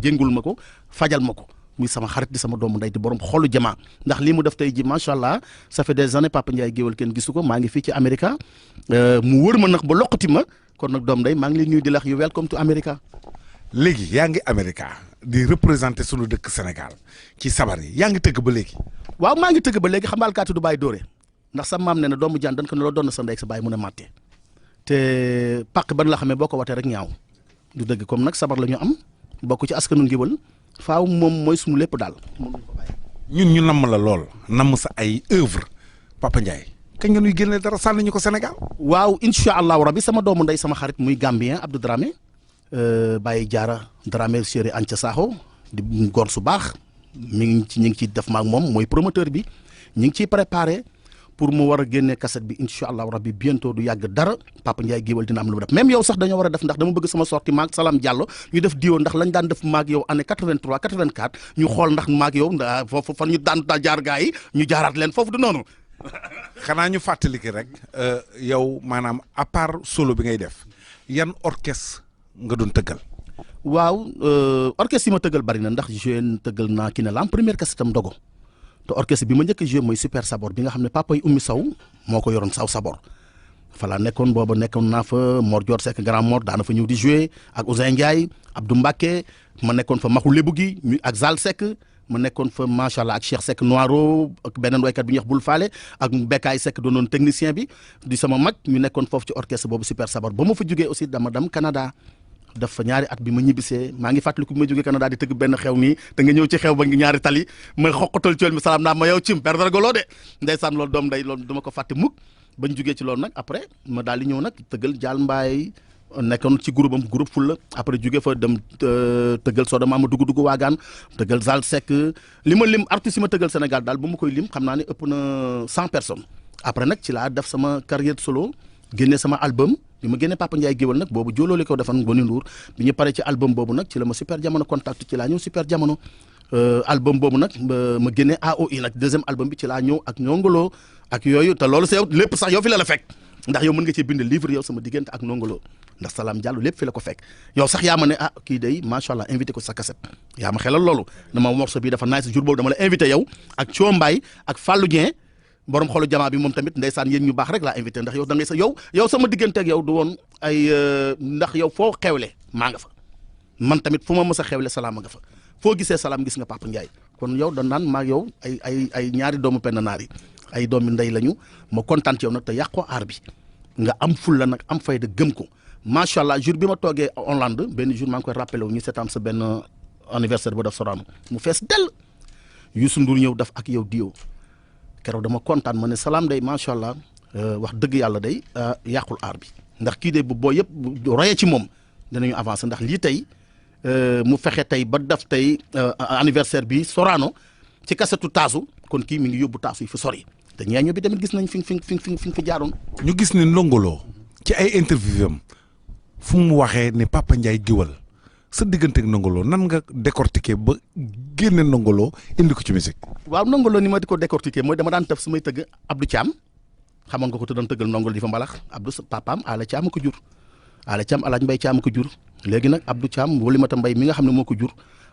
jéngul ma ko fajal ma ko muy sama xarit di sama doomu ndey di borom xolu jamaa ndax lii mu def tey ji macha allah ça fait des années Papa Ndiaye Guèweul kenn gisu ko maa ngi fii ci America mu wër ma nag ba loqati ma kon nag doom ndey maa ngi lay nuyu di la wax yu welcome to America. léegi yaa ngi America di représenter sunu dëkk Sénégal ci sabar yi yaa ngi tëgg ba léegi. waaw maa ngi tëgg ba léegi xam nga alkaati du bàyyi dóore ndax sa maam ne na doomu jaan dañ ko ne loo doon na sa ndey sa bàyyi mun a màtte te pàq ban la xamee boo ko watee rek ñaaw du dëgg comme nag sabar la ñu am bokk ci askanu Ngéwël faaw moom mooy suñu lépp daal. ñun ñu namm la lool namm sa ay œuvre Papa Ndiaye kañ nga nuy génne dara sànni ñu ko Sénégal. waaw incha allahu rabi sama doomu ndey sama xarit muy Gambien Abdou Dramé Baye Diarra Dramé chéri Anca Sakho di góor su baax ñu ngi ciy def maak moom mooy promoteur bi ñu ngi ciy préparé pour mu war a génne cassette bi incha allahu rabi bientôt du yàgg dara Papa Ndiaye Guèweul dina am lu mu def même yow sax dañoo war a def ndax dama bëgg sama sortie maag Salam Diallo ñu def diwo ndax lañ daan def maag yow année 83 84 ñu xool ndax maag yow foofu fan ñu daan jaar gaa yi ñu jaaraat leen foofu du noonu. xanaa ñu fàttali ki rek yow maanaam à part solo bi ngay def yan orchestre nga doon tëggal. waaw orchestre yi ma tëggal bari na ndax joué tëggal naa ki ne la am première cassette am Ndogo te orchestre bi ma njëkk a joué mooy Super Sabor bi nga xam ne papa yi Oumy Sow moo ko yoroon Saw Sabor fa laa nekkoon booba nekkoon naa fa Mor Dior Seck Grand Mor daana fa ñëw di joué ak Ousin Ndiaye Abdou Mbacké ma nekkoon fa Maxu Lébu gi ak Zal Seck ma nekkoon fa macha allah ak Cheikh Seck Noiro ak beneen waykat bi ñuy wax Bul Faale ak Bekkaay Seck doonoon technicien bi di sama mag ñu nekkoon foofu ci orchestre boobu Super Sabor ba ma fa jógee aussi dama dem Canada def fa ñaari at bi ma ñibbisee maa ngi fàttaliku bi ma jógee Canada di tëgg benn xew nii te nga ñëw ci xew ba ngi ñaari tali ma xoqatal cool mi Salam naa ma yow cim perdre goloo de ndeysaan loolu doom nday loolu dama ko fàtte mukk bañ jógee ci loolu nag après ma daal di ñëw nag tëggal Jaal Mbaay nekkoon ci groupe am groupe Fulla après jógee fa dem tëggal Soda Mama dugg waagaan tëggal Zal Seck li ma lim artistes yi ma tëggal Sénégal daal bu ma koy lim xam naa ne ëpp na 100 personnes après nag ci laa def sama carrière solo génne sama album bi ma génne Papa Ndiaye Guèweul nag boobu jóoloo li ko defoon Boni Ndour bi ñu paree ci album boobu nag ci la ma Super Jamono contact ci laa ñëw Super Jamono album boobu nag ma génne AOI nag deuxième album bi ci laa ñëw ak Nongolo ak yooyu te loolu sa yow lépp sax yow fi la fekk ndax yow mën nga cee bind livre yow sama diggante ak Nongolo ndax Salam Diallo lépp fi la ko fekk yow sax yaa ma ne kii day macha allah invité ko sa cassette yaa ma xelal loolu dama morceau bi dafa nice jour boobu dama la invité yow ak Thio Mbaye ak Fallou Dieng borom xolu jamaa bi moom tamit ndeysaan yéen ñu baax rek laa invité ndax yow da ngay sa yow sama diggante ak yow du woon ay ndax yow foo xewle maa nga fa man tamit fu ma mës a xewle Salam nga fa foo gisee Salam gis nga Papa Ndiaye kon yow da naan maa yow ay ñaari doomu penn naar yi ay doomi ndey lañu ma kontaan ci yow nag te yàqoo aar bi nga am ful la nag am fayda gëm ko macha allah jour bi ma toogee Hollande benn jour maa ngi koy rappelé wu ñu seetaan sa benn anniversaire bu def Sorano mu fees dell Youssou Ndour ñëw def ak yow dio keroog dama kontaan ma ne Salam day macha allah wax dëgg yàlla day yàqul aar bi ndax kii de bu boo yëpp royee ci moom danañu avancer ndax lii tey mu fexe tey ba def tey anniversaire bi Sorano ci kasetu taasu kon kii mi ngi yóbbu taasu yi fi sori te ñeeño bi tamit gis nañ fi jaaroon. ñu gis ne Ndongo ci ay interview am fu mu waxee ne Papa Ndiaye Guèweul sa diggante ak Ndongo Lo nan nga décortiquer ba génne Ndongo Lo indi ko ci musique. waaw Ndongo Lo ni ma di ko décortiquer mooy dama daan def su may tëgg Abdou Thiam xamoon nga ko te doon tëggal ndongol di fa mbalax Abdou papaam Ala Thiam ko jur Ala Thiam Alaaj Mbay Thiam ko jur léegi nag Abdou Thiam Walimata Mbay mi nga xam ne moo ko jur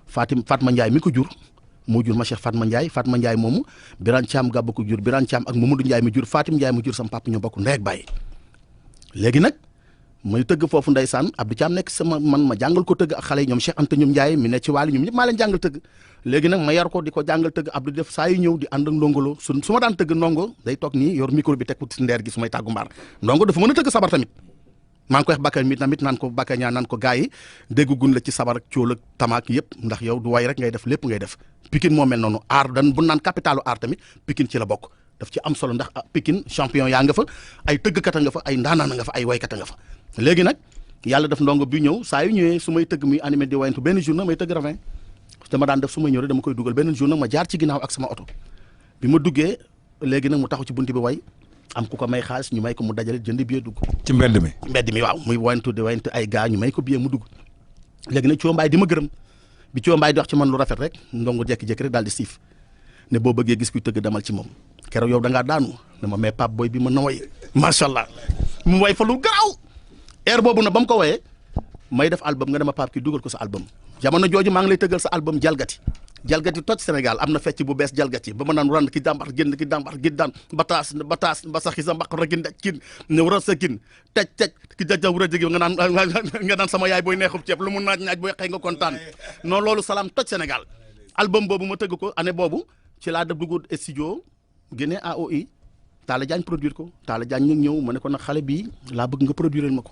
Fatma Ndiaye mi ko jur moo jur ma Cheikh Fatma Ndiaye moomu Birane Thiam gàbb ko jur Birane Thiam ak Mamadou Ndiaye mi jur Fatim Ndiaye mi jur sama papa ñoo bokk ndey ak baay léegi nag muy tëgg foofu ndeysaan Abdou Thiam nekk sama man ma jàngal ko tëgg ak xale yi ñoom Cheikh Anta ñoom Ndiaye mi ne ci wàllu ñoom ñëpp maa leen jàngal tëgg léegi nag ma yar ko di ko jàngal tëgg Abdou def saa yu ñëw di ànd ak ndongolo su ma daan tëgg ndongo day toog nii yor micro bi teg ko ci ndeer gi su may tàggu mbaar ndongo dafa mën a tëgg sabar tamit maa ngi koy wax Bakar mi tamit naan ko Bakar ñaa naan ko gars yi déggugun la ci sabar ak cóol ak tamaak yëpp ndax yow du way rek ngay def lépp ngay def Pikine moo mel noonu aar dan bu naan capitalu aar tamit Pikine ci la bokk daf ci am solo ndax Pikine champion yaa nga fa ay tëggkata nga fa ay ndaanaan nga fa ay waykata nga fa léegi nag yàlla def ndongo bi ñëw saa yu ñëwee su may tëgg muy animé di wayantu benn journée may tëgg ravin dama daan def su may ñëw rek dama koy dugal benn journée ma jaar ci ginnaaw ak sama oto bi ma duggee léegi nag mu taxaw ci bunti bi way am ku ko may xaalis ñu may ko mu dajale jënd billet dugg ci mbedd mi waaw muy wayantu di wayantu ay gars ñu may ko billet mu dugg léegi nag Thio Mbaye di ma gërëm bi Thio Mbaye di wax ci man lu rafet rek ndongo jékki-jékki rek daal di siif ne boo bëggee gis kuy tëgg demal ci moom keroog yow da ngaa daanu ne ma mais Pape Boy bi mën na way macha allah mu way fa lu garaaw air boobu nag ba mu ko wayee may def album nga dama Pape kii dugal ko sa album jamono jooju maa ngi lay tëggal sa album jalgati toj Sénégal am na fecc bu bees jalgati ba ma naan ran ki dàmbax génn ki dàmbax gi daan bataas ba saxi sa mbaq rek ndaj kin ne war a sa kin tej ki jajaw ra jëgi nga naan sama yaay booy neexub ceeb lu mu naaj booy xëy nga kontaan non loolu salaam toj Sénégal album boobu ma tëgg ko année boobu ci laa def dugg studio génne AOI Talla Diagne produire ko Talla Diagne ñu ñëw ma ne ko nag xale bii laa bëgg nga produire ma ko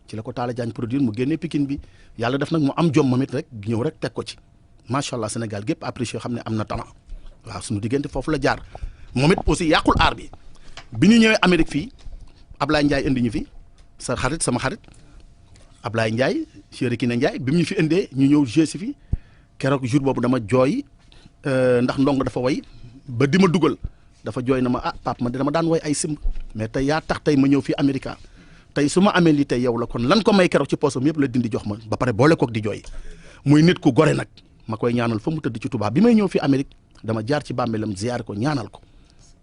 ci la ko Talla Diagne produire mu génnee Pikine bi yàlla def nag mu am jom mamit rek ñëw rek teg ko ci macha allah Sénégal gépp apprécié xam ne am na talent waaw suñu diggante foofu la jaar moom it aussi yàqul aar bi bi ñu ñëwee Amérique fii Ablaye Ndiaye indi ñu fi sama xarit Ablaye Ndiaye Chéri Kiné Ndiaye bi mu ñu fi indee ñu ñëw jouer si fi keroog jour boobu dama jooy ndax ndongo dafa way ba di ma dugal dafa jooy na ma Pape ma dama daan way ay simb mais tey yaa tax tey ma ñëw fii Amérique tey su ma amee lii tey yow la kon lan ko may keroog ci poosam yëpp la dindi jox ma ba pare boole koog di jooy muy nit ku gore nag ma koy ñaanal fa mu tëdd ci tubaab bi may ñëw fii Amérique dama jaar ci bàmmeelam ziyaar ko ñaanal ko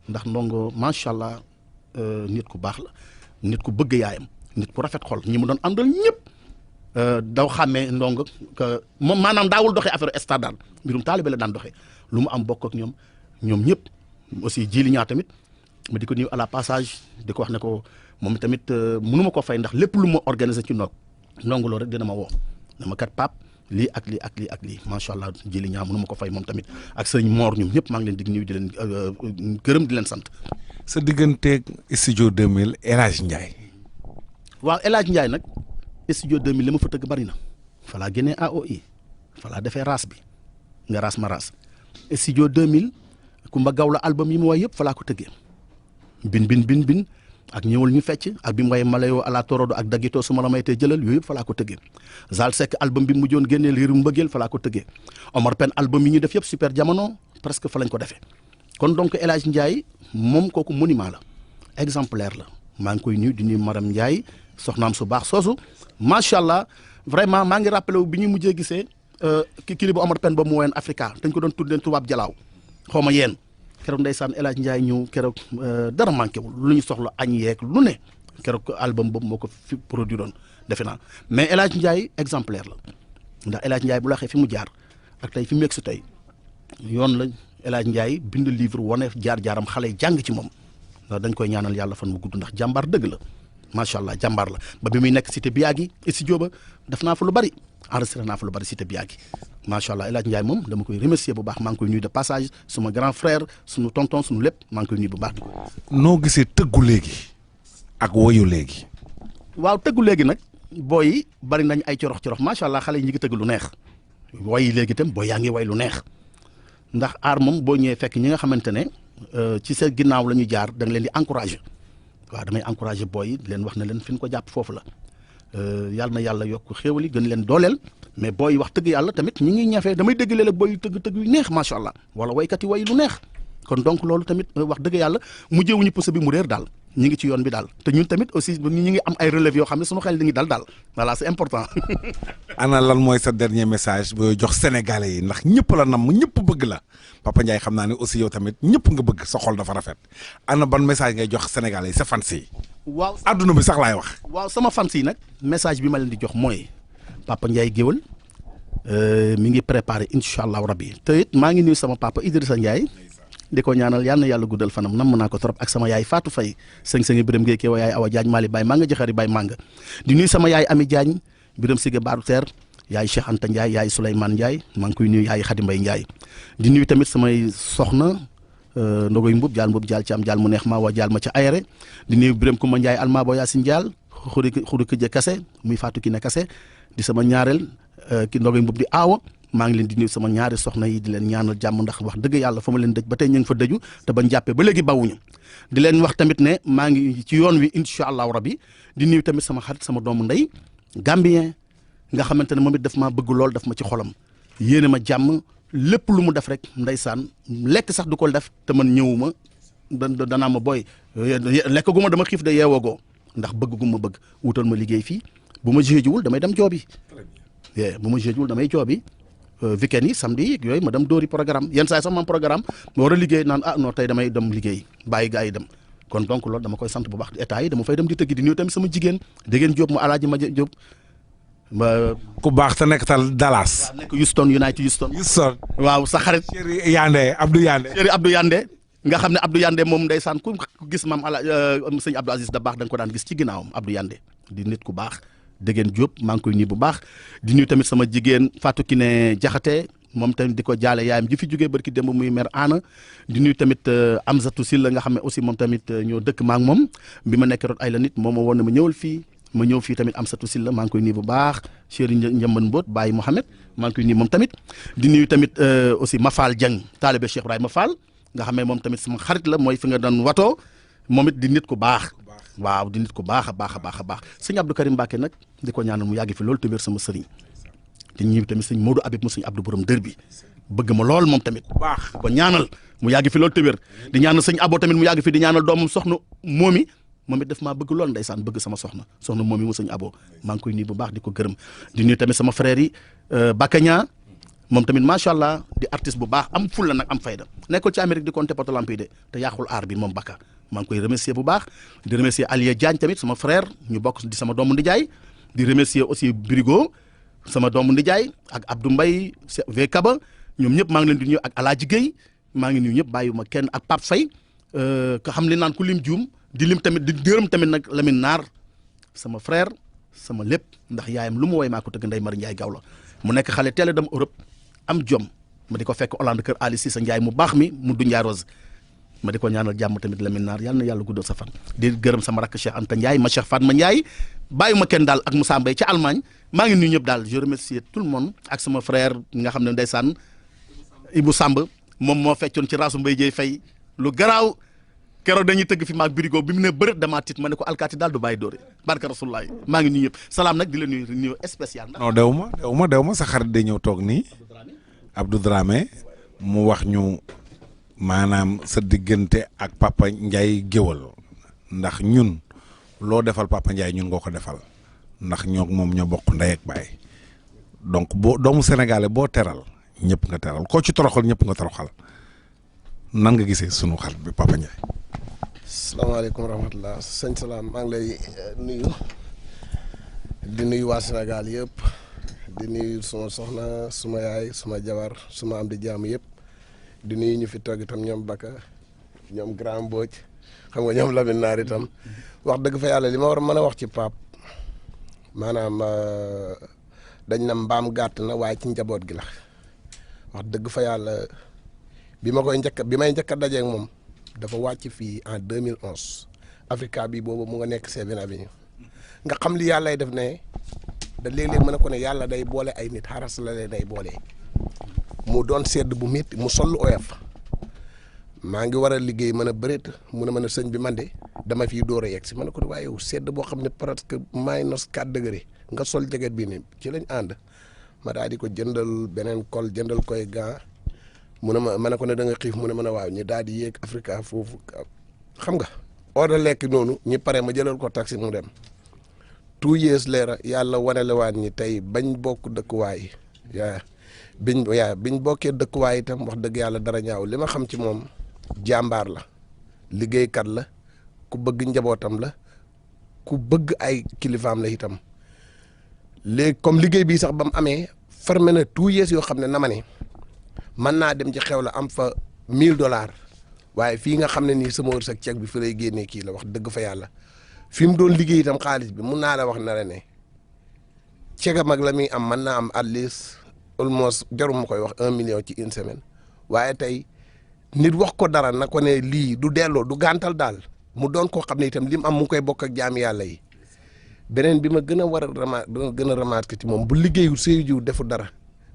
ndax ndongo macha allah nit ku baax la nit ku bëgg yaayam nit ku rafet xol ñi mu doon àndal ñëpp daw xàmmee ndongo moom maanaam daawul doxee affaire standard mbirum taalibe la daan doxee lu mu am bokk ak ñoom ñëpp aussi jili ñaa tamit ma di ko nuyu à la passage di ko wax ne ko moom tamit mënu ma ko fay ndax lépp lu ma organisé ci ndongo loolu rek dina ma woo dama kat Pape lii ak lii macha allah jili ñaa mënu ma ko fay moom tamit ak sëñ Mor ñoom ñëpp maa ngi leen di nuyu di leen gërëm di leen sant. sa digganteeg studio 2000 El Hadj Ndiaye. waaw El Hadj Ndiaye nag studio 2000 li ma fa tëgg bari na fa laa génnee AOI fa laa defee raas bi nga raas ma raas studio 2000 Kumba Gawla album yi mu waay yëpp fa laa ko tëggee bin ak ñëwal ñu fecc ak bi mu way Malayo ala torodo ak Dagito su ma la may tey jëlal yooyu yëpp fa laa ko tëggee Zal Seck album bi mu mujjoon génnee Liiru Mbëggeel fa laa ko tëggee Omar Pène album yi ñu def yëpp super jamono presque fa lañ ko defee kon donc El Hadj Ndiaye moom kooku monument la exemplaire la maa ngi koy nuyu di nuyu Maram Ndiaye soxnaam su baax soosu macha allah vraiment maa ngi rappelé wu bi ñu mujjee gisee kii bu Omar Pène ba mu woyoon Africa dañ ko doon tuddee tubaab jalaaw xaw ma yéen keroog ndeysaan El Hadj Ndiaye ñëw keroog dara manqué wul lu ñu soxla añ yeeg lu ne keroog album boobu moo ko fi produit doon defe naa mais El Hadj Ndiaye exemplaire la ndax El Hadj Ndiaye bu la waxee fi mu jaar ak tey fi mu yegg si tey yoon la El Hadj Ndiaye bind livre wane jaar-jaaram xale yi jàng ci moom ndax dañ koy ñaanal yàlla fan mu gudd ndax jàmbaar dëgg la macha allah jàmbaar la ba bi muy nekk cité Biagi studio ba def naa fa lu bari enregistré naa fa lu bari cité Biagi macha allah El Hadj Ndiaye moom dama koy remercier bu baax maa ngi koy nuyu de passage suma grand frère sunu tonton sunu lépp maa ngi koy nuyu bu baax. noo gisee tëggu léegi ak woyu léegi. waaw tëggu léegi nag booy yi bari nañ ay corox macha allah xale yi ñu ngi tëgg lu neex woy yi léegi itam booy yaa ngi way lu neex ndax aar moom boo ñëwee fekk ñi nga xamante ne ci sa ginnaaw la ñu jaar da nga leen di encouragé waaw damay encouragé booy yi leen wax ne leen fi ñu ko jàpp foofu la yàlla na yàlla yokk xéewali gën leen dooleel mais booy wax dëgg yàlla tamit ñi ngi ñafee damay dégg léeg-léeg booy tëgg yu neex macha allah wala waykat yi way lu neex kon donc loolu tamit wax dëgg yàlla mujjewuñu puso bi mu réer daal ñi ngi ci yoon bi daal te ñun tamit aussi ñi ngi am ay relève yoo xam ne suñu xel di ngi dal daal voilà c'est important. ana lan mooy sa dernier message booy jox sénégalais yi ndax ñëpp la nam ñëpp bëgg la Papa Ndiaye xam naa ne aussi yow tamit ñëpp nga bëgg sa xol dafa rafet ana ban message ngay jox sénégalais yi sa fans yi. waaw adduna bi sax laay wax. waaw sama fans yi nag message bi ma leen di jox mooy Papa Ndiaye Géwël mi ngi préparé incha allahu rabbi te it maa ngi nuyu sama papa Idrissa Ndiaye. di ko ñaanal yal na yàlla guddal fanam namm naa ko trop ak sama yaay Fatou Faye sëng-sëngi Birame Gueye Kewa yaay Awa Diagne Mali Baye Manga Jaxari Baye Manga di nuyu sama yaay Ami Diagne Birame Sige Baaru Teer yaay Cheikh Anta Ndiaye yaay Souleymane Ndiaye maa ngi koy nuyu yaay Khady Mbaye Ndiaye di nuyu tamit samay soxna Ndogoy Mbub jaal ci am jaal mu neex ma waa jaal ma ca ayere di nuyu Birame Koumba Ndiaye Alma Bo Yacine Dial xuri këjë kase muy Fatou Kiné Kase di sama ñaareel ki Ndogoy Mbub di aawa maa ngi leen di nuyu sama ñaari soxna yi di leen ñaanal jàmm ndax wax dëgg yàlla fa ma leen dëj ba tey ñu ngi fa dëju te bañ jàppee ba léegi bawuñu di leen wax tamit ne maa ngi ci yoon wi incha allahu rabbi di nuyu tamit sama xarit sama doomu ndey Gambien nga xamante ne moom it daf maa bëgg lool daf ma ci xolam yéene ma jàmm lépp lu mu def rek ndeysaan lekk sax du ko def te man ñëwuma danaa ma booy lekk gu ma dama xiif de yeewagoo ndax bëgg gu ma bëgg wutal ma liggéey fii bu ma jéejuwul damay dem joobi bu ma jéejuwul damay joobi weekend yi samedi yooyu ma dem dóori programme yenn saa yi sax ma am programme ma war a liggéey naan non tey damay dem liggéey bàyyi gars yi dem kon donc loolu dama koy sant bu baax état yi dama fay dem di tëgg di nuyu tamit sama jigéen dégeen Diop mu alaaji ma Diop ku baax te nekk tal Dallas. nekk Houston United Houston waaw sa xarit Chéri Yandé Abdou Yandé nga xam ne Abdou Yandé moom ndeysaan ku gis maam sëñ Abdou Aziz da baax da nga ko daan gis ci ginnaawam Abdou Yandé di nit ku baax dégeen Diop maa ngi koy nuyu bu baax di nuyu tamit sama jigéen Fatou Kiné Jaxate moom tamit di ko jaale yaayam ji fi jógee barki démb muy mère Anna di nuyu tamit Amzatou Sylla nga xam ne aussi moom tamit ñoo dëkk maa ngi moom bi ma nekk Rhode Island nit moom ma woon na ma ñëwal fii ma ñëw fii tamit Amzatou Sylla maa ngi koy nuyu bu baax chéri Njamban Mbóot Baye Mohamed maa ngi koy nuyu moom tamit di nuyu tamit aussi Mafal Dieng taalibe Cheikh Ibrahima Fall nga xam ne moom tamit sama xarit la mooy fi nga doon watoo moom it di nit ku baax waaw di nit ku baax a baax a baax a baax sëñ Abdou Karim Mbacke nag di ko ñaanal mu yàgg fi loolu te wér sama sëriñ di ñëw tamit sëñ Modou Abib mu sëñ Abdou borom dër bi bëgg ma lool moom tamit baax ko ñaanal mu yàgg fi loolu te wér di ñaanal sëñ Abo tamit mu yàgg fi di ñaanal doomam soxna moomi moom it daf maa bëgg lool ndeysaan bëgg sama soxna moomi mu sëñ Abo maa ngi koy nuyu bu baax di ko gërëm di nuyu tamit sama frère yi Bakaña moom tamit macha allah di artiste bu baax am fulla nag am fayda nekkul ci Amérique di compter poto-lampe yi de te yàqul aar bi moom Baka maa ngi koy remercier bu baax di remercier Aliya Diagne tamit sama frère ñu bokk di sama doomu ndijaay di remercier aussi Brigo sama doomu ndijaay ak Abdou Mbaye V Kaba ñoom ñëpp maa ngi leen di nuyu ak Alaaji Guèye maa ngi nuyu ñëpp bàyyiwuma kenn ak Pape Faye ka xam li naan ku lim juum di lim tamit di gërëm tamit nag Lamine Naar sama frère sama lépp ndax yaayam lu mu woy maa ko tëgg Ndeye Mari Ndiaye Gawla mu nekk xale teel a dem Europe am jom ma di ko fekk Hollande kër Ali Cissé Ndiaye mu baax mi mu du Ndiaye Rose ma di ko ñaanal jàmm tamit Lamine Naar yàlla na yàlla guddal sa fan di gërëm sama rakk Cheikh Anta Ndiaye ma Cheikh Fatma Ndiaye bàyyiwuma kenn daal ak Moussa Mbaye ca Allemagne maa ngi nuyu ñëpp daal je remercie tout le monde ak sama frère nga xam ne ndeysaan Ibou Samb moom moo feccoon ci raasu Mbaye Dieye Faye lu garaaw keroog dañuy tëgg fi maag Birigo bi mu ne bërët damaa tiit ma ne ko alkaati daal du bàyyi dóore barka rasulullahi maa ngi nuyu ñëpp salaam nag di la nuyu spécial non dew ma sa xarit day ñëw toog nii Abdou Dramé mu wax ñu maanaam sa diggante ak Papa Ndiaye Géwël ndax ñun loo defal Papa Ndiaye ñun nga ko defal ndax ñoo moom ñoo bokk ndey ak baay donc boo doomu sénégalais boo teral ñëpp nga teral koo ci toroxal ñëpp nga toroxal nan nga gisee sunu xarit bi Papa Ndiaye. salaamaaleykum wa rahmatulah sëñ Salaam maa ngi lay nuyu di nuyu waa Sénégal yëpp di nuyu suma soxna suma yaay suma jabar suma am di jàmm yëpp di nuyu ñu fi toog itam ñoom Baka ñoom Grand Mbodj xam nga ñoom Lamine Naar itam wax dëgg fa yàlla li ma war a mën a wax ci Pape maanaam dañ na mbaam gàtt na waaye ci njaboot gi la wax dëgg fa yàlla bi may njëkk a dajeeg moom dafa wàcc fii en 2011 Africa bi boobu mu nga nekk Seven Avenue nga xam li yàlla def ne da léeg-léeg mën a ko ne yàlla day boole ay nit xaras la leen day boole mu doon sedd bu métti mu sol oyof maa ngi war a liggéey mën a bëreet mun a mën a sëñ bi man de dama fiy door a yegg si ma ne ko waaye yow sedd boo xam ne presque minus 4 degré nga sol jaget bi ni ci lañ ànd ma daal di ko jëndal beneen col jëndal koy gant mu ne ma ne ko ne da nga xiif mu ne ma ne waaw ñu daal di yéeg Africa foofu xam nga order lekk noonu ñi pare ma jëlal ko taxi mu dem 2 years leera yàlla wanelewaat ñi tey bañ bokk dëkkuwaay biñ bokkee dëkkuwaay itam wax dëgg yàlla dara ñaaw li ma xam ci moom jàmbaar la liggéeykat la ku bëgg njabootam la ku bëgg ay kilifaam la itam léegi comme liggéey bii sax ba mu amee fermé na 2 years yoo xam ne na ma ne mën naa dem ci xew la am fa $1000 waaye fii nga xam ne nii sama wërsëg ceeb bi fi lay génnee kii la wax dëgg fa yàlla fi mu doon liggéey itam xaalis bi mun naa la wax na la ne ceegam ak la muy am mën naa am at least almost jaruma koy wax 1 million ci une semaine waaye tey nit wax ko dara na ko ne lii du delloo du gàntal daal mu doon koo xam ne itam li mu am mu ngi koy bokk ak jaami yàlla yi beneen bi ma gën a war a gën a remarqué ci moom bu liggéeyul sëyu jiw defu dara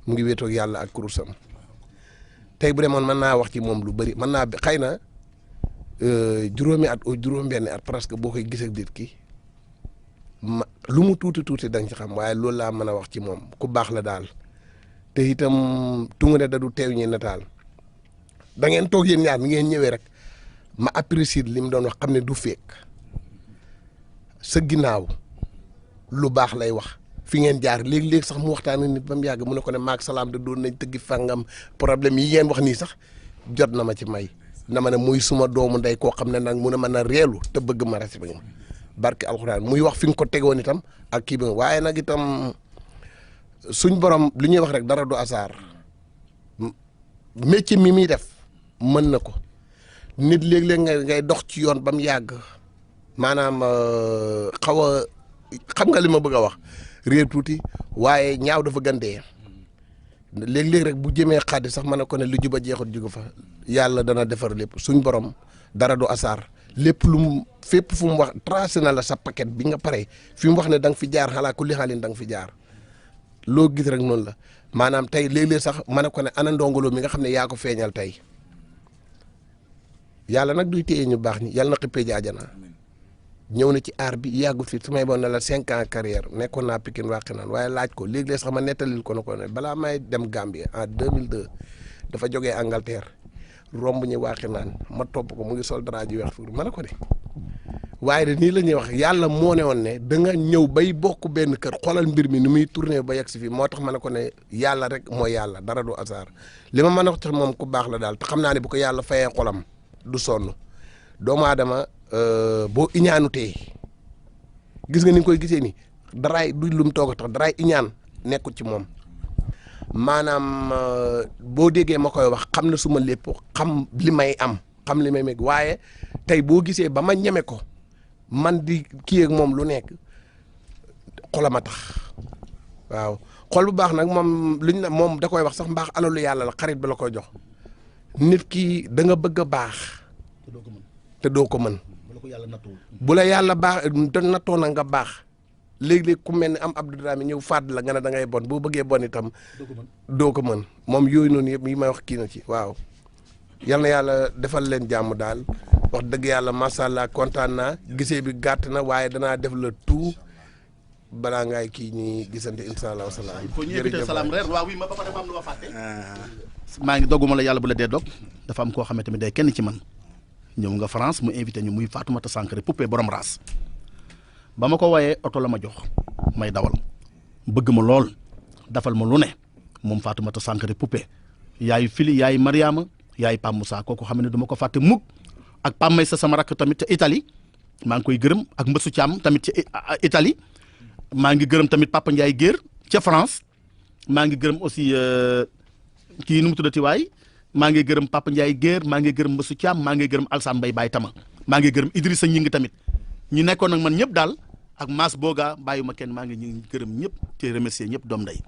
mu ngi wéetoog yàlla ak kurusam tey bu demoon mën naa wax ci moom lu bëri mën naa xëy na juróomi at o juróom-benni at presque boo koy gis ak nit ki lu mu tuuti da nga ci xam waaye loolu laa mën a wax ci moom ku baax la daal te itam tungu ne da du teew ñi nataal da ngeen toog yéen ñaar mi ngeen ñëwee rek ma apprécier li mu doon wax xam ne du fekk sa ginnaaw lu baax lay wax fi ngeen jaar léegi-léegi sax mu waxtaan nit ba mu yàgg mu ne ko ne maag salaam da doon nañ tëggi fangam problème yi ngeen wax nii sax jot na ma ci may na ma ne muy suma doomu ndey koo xam ne nag mun a mën a reelu te bëgg ma rasi ba barke alxuraan muy wax fi nga ko tegoon itam ak kii bi waaye nag itam suñ borom li ñuy wax rek dara du asaar métier mi muy def mën na ko nit léeg-léeg ngay dox ci yoon ba mu yàgg maanaam xaw a xam nga li ma bëgg a wax réer tuuti waaye ñaaw dafa gandee léeg-léeg rek bu jëmee xaddi sax ma ne ko ne lu juba jeexut jóge fa yàlla dana defar lépp suñ borom dara du asaar lépp lu mu fépp fu mu wax tracé na la sa paquet bi nga pare fi mu wax ne da nga fi jaar xalaa ku li xaalin da nga fi jaar loo gis rek noonu la maanaam tey léeg-léeg sax ma ne ko ne ana ndongolo mi nga xam ne yaa ko feeñal tey yàlla nag duy téye ñu baax ñi yàlla na xippee ji àjjana ñëw na ci aar bi yàggut fi su may bon ne la 5 ans carrière nekkoon naa Pikine wàqi naan waaye laaj ko léeg-léeg sax ma nettalil ko ne ko ne balaa may dem Gambie en 2002 dafa jógee Angleterre romb ñu wàqi naan ma topp ko mu ngi sol dara ji weex fuur ma ne ko de waaye de nii la ñuy wax yàlla moo ne woon ne da nga ñëw bay bokk benn kër xoolal mbir mi ni muy tourné ba yegg si fii moo tax ma ne ko ne yàlla rek mooy yàlla dara du asaar li ma mën a wax tax moom ku baax la daal te xam naa ne bu ko yàlla fayee xolam du sonn doomu aadama boo iñaanu tee gis nga ni nga koy gisee ni daraay du lum toog a tax daraay iñaan nekkul ci moom maanaam boo déggee ma koy wax xam na suma lépp xam li may am xam li may meg waaye tey boo gisee ba ma ñeme ko man di kii ak moom lu nekk xolam a tax waaw xol bu baax nag moom luñ na moom da koy wax sax mbaax alalu yàlla la xarit ba la koy jox nit ki da nga bëgg a baax te doo ko mën bu la yàlla baax te nattoo na nga baax léegi-léegi ku mel ni am Abdou Dramé ñëw fàdd la nga ne da ngay bon boo bëggee bon itam doo ko mën moom yooyu noonu yëpp yi may wax kii na ci waaw yal na yàlla defal leen jàmm daal wax dëgg yàlla macha allah kontaan naa gisee bi gàtt na waaye danaa def le tout balaa ngaay kii ñuy gisante incha allah wasalaam. il faut ñu éviter salaam reer waaw oui ma ba pare ma am lu ma fàtte. maa ngi dogguma la yàlla bu la dee dog dafa am koo xamante ne day kenn ci man ñëw nga France mu invité ñu muy Fatoumata Sankare poupée borom raas ba ma ko wooyee oto la ma jox may dawal bëgg ma lool dafal ma lu ne moom Fatoumata Sankare poupée yaayu Fili yaayu Mariama yaayu Pam Moussa kooku xam ne du ma ko fàtte mukk ak Pam May sa sama rakk tamit ca Italie maa ngi koy gërëm ak Mbësu Thiam tamit ca Italie maa ngi gërëm tamit Papa Ndiaye Guèr ca France maa ngi gërëm aussi kii nu mu tuddati waay maa ngi gërëm Papa Ndiaye Guèr maa ngi gërëm Mbësu Thiam maa ngi gërëm Alsane Mbaye Baye Tama maa ngi gërëm Idrissa Ñing tamit ñu nekkoon nag man ñëpp daal ak Mass Boga bàyyuma kenn maa ngi ñu gërëm ñëpp te remercier ñëpp doom nday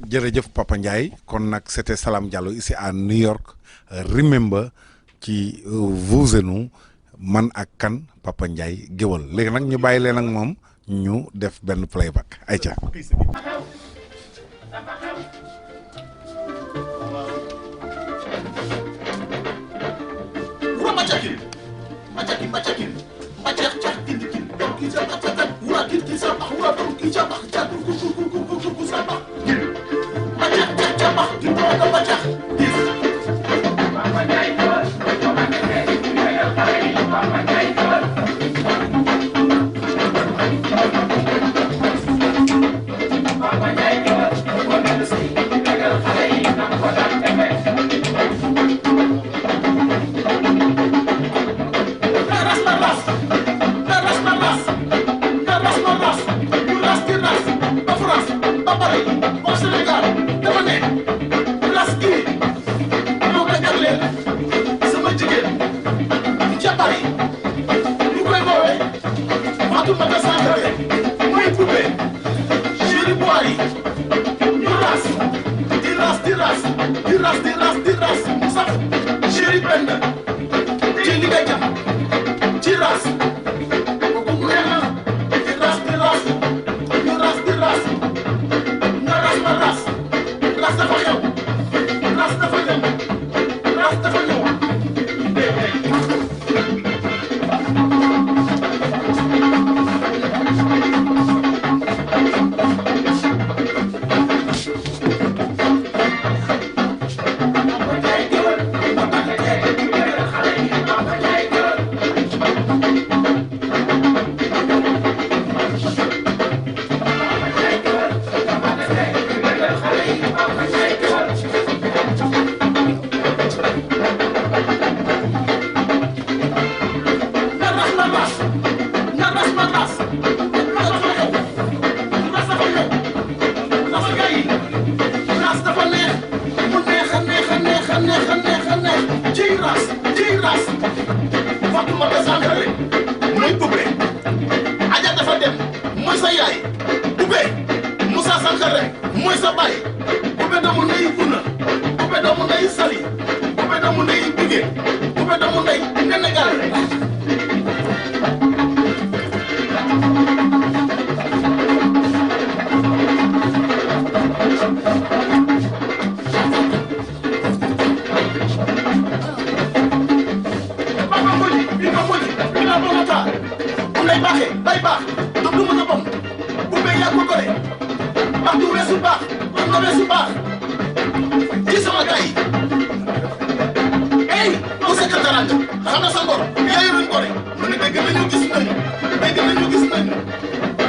jërëjëf Papa Ndiaye kon nag c'était Salam Diallo ici à New York remember ci vous et nous man ak kan Papa Ndiaye géwal léegi nag ñu bàyyi leen ak moom ñu def benn playback ayca. Papa Ndiaye ba pare wax Sénégal dama ne ras gi moo ko jagleel sama jigéen ca Paris ñu koy woowee Fatoumata Sangaré mooy poupée chéri boy yi ñu ras di ras di ras di ras di ras di ras mu sax chéri benn ci li nga jam ci ras bu neex na di ras di ras ñu ras di ras nga ras ma ras ras dafa xew ras dafa ñëw ras dafa ñëw Fatoumata Sangaré mooy poupée Adja dafa dem mooy sa yaay poupée Moussa Sangaré mooy sa baay poupée doomu ndey Kuna poupée doomu ndey Sali poupée doomu ndey Bigé poupée doomu ndey Sénégal day baax du mën a bon bu bee yaa ko gore baax du weesu baax man nga weesu baax ci sama gars yi ey bu sa kataranga xam na sa ngor yaa yoruñ gore mu ne dégg nañu gis nañu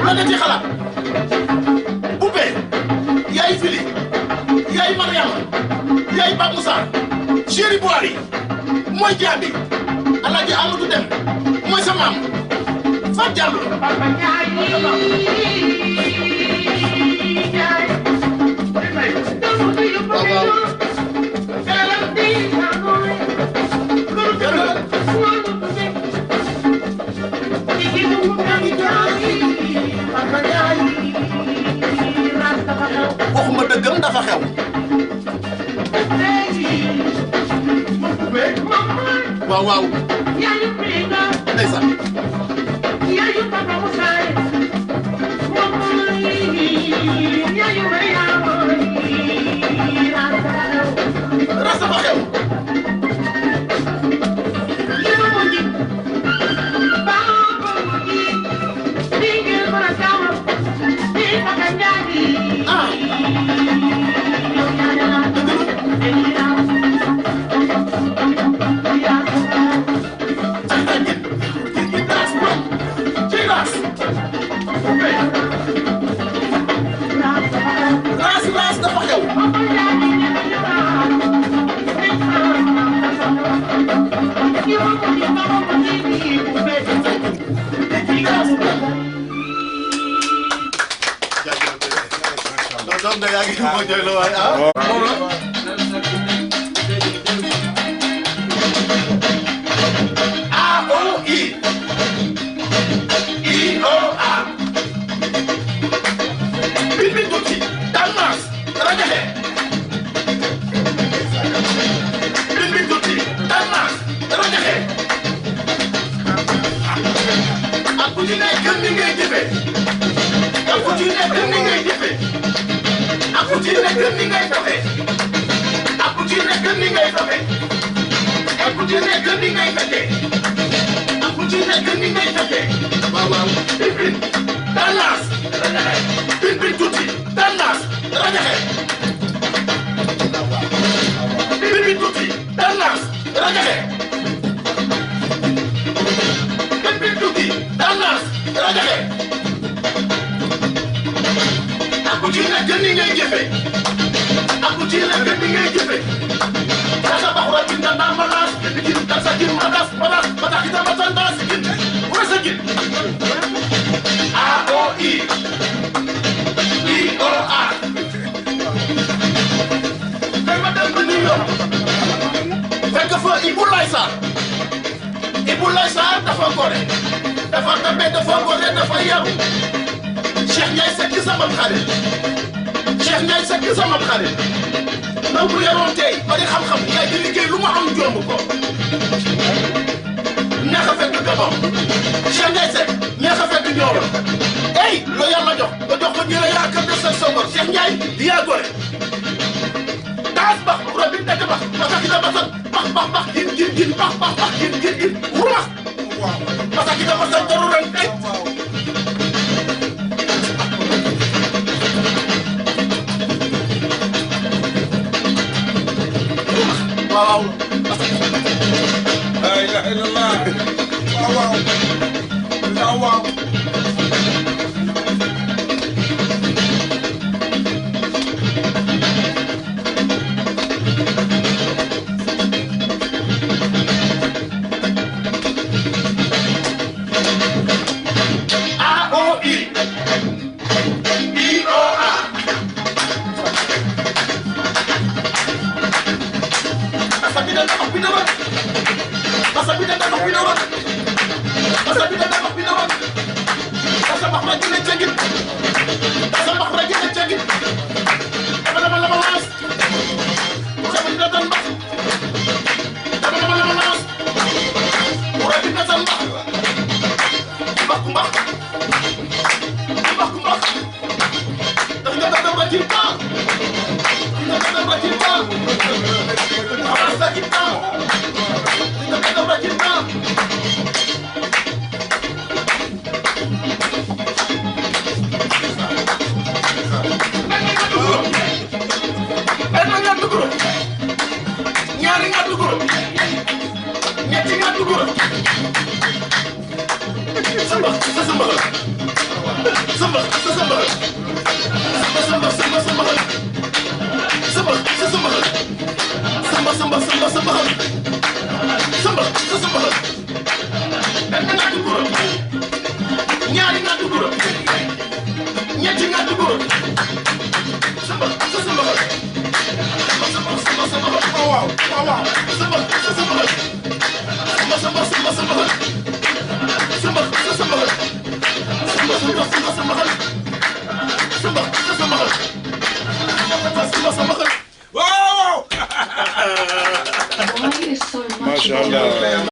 la nga ci xalaat bu bee yaay Fili yaay Mariama yaay Pape Moussa chéri Boari mooy jaabi Alaaji Amadou Dem mooy sa maam Fat Diallo waxuma dëggam dafa xew waaw waaw ndeysaan ras dafa xew ras dafa xew doom da yaa ngi moo jooy la waay A-O-I I-O-A bin tuuti Dalmas rajaxe bin tuuti Dalmas rajaxe ak ku ci nekk ni ngay jëfee ak ku ci nekk ni ngay jëfee ak ku ci nekk ni ngay doxee ak ku ci nekk ni ngay doxee ak ku ci nekk ni ngay fekkee ak ku ci nekk ni ngay fekkee waaw waaw bin Dallas rajaxe bin tuuti Dallas rajaxe bin tuuti Dallas rajaxe bin tuuti Dallas rajaxe ak ku ci nekk ni ngay jëfee ak ku ci nekk ni ngay jëfee kasa baxura binda na manas kin kasa kin manas batakita matandas kin wasa kin A-O-I I-O-A gore dafa tabe dafa gore dafa yaru Cheikh Ndiaye Seck sama xarit Cheikh Ndiaye Seck sama xarit ndaw bu yaroon tey bari xam-xam yaay di liggéey lu ma am jomb ko neex a fekk gabam Cheikh Ndiaye Seck neex a fekk ñooro ey loo yàlla jox nga jox ko ñu la yaa kër de sa songor Cheikh Ndiaye yaa gore taas bax robi dëgg bax masaki da basal bax gin bax gin rumax masaki da basal daru ren tey waaw la ilaha illallah waaw Why are you so much?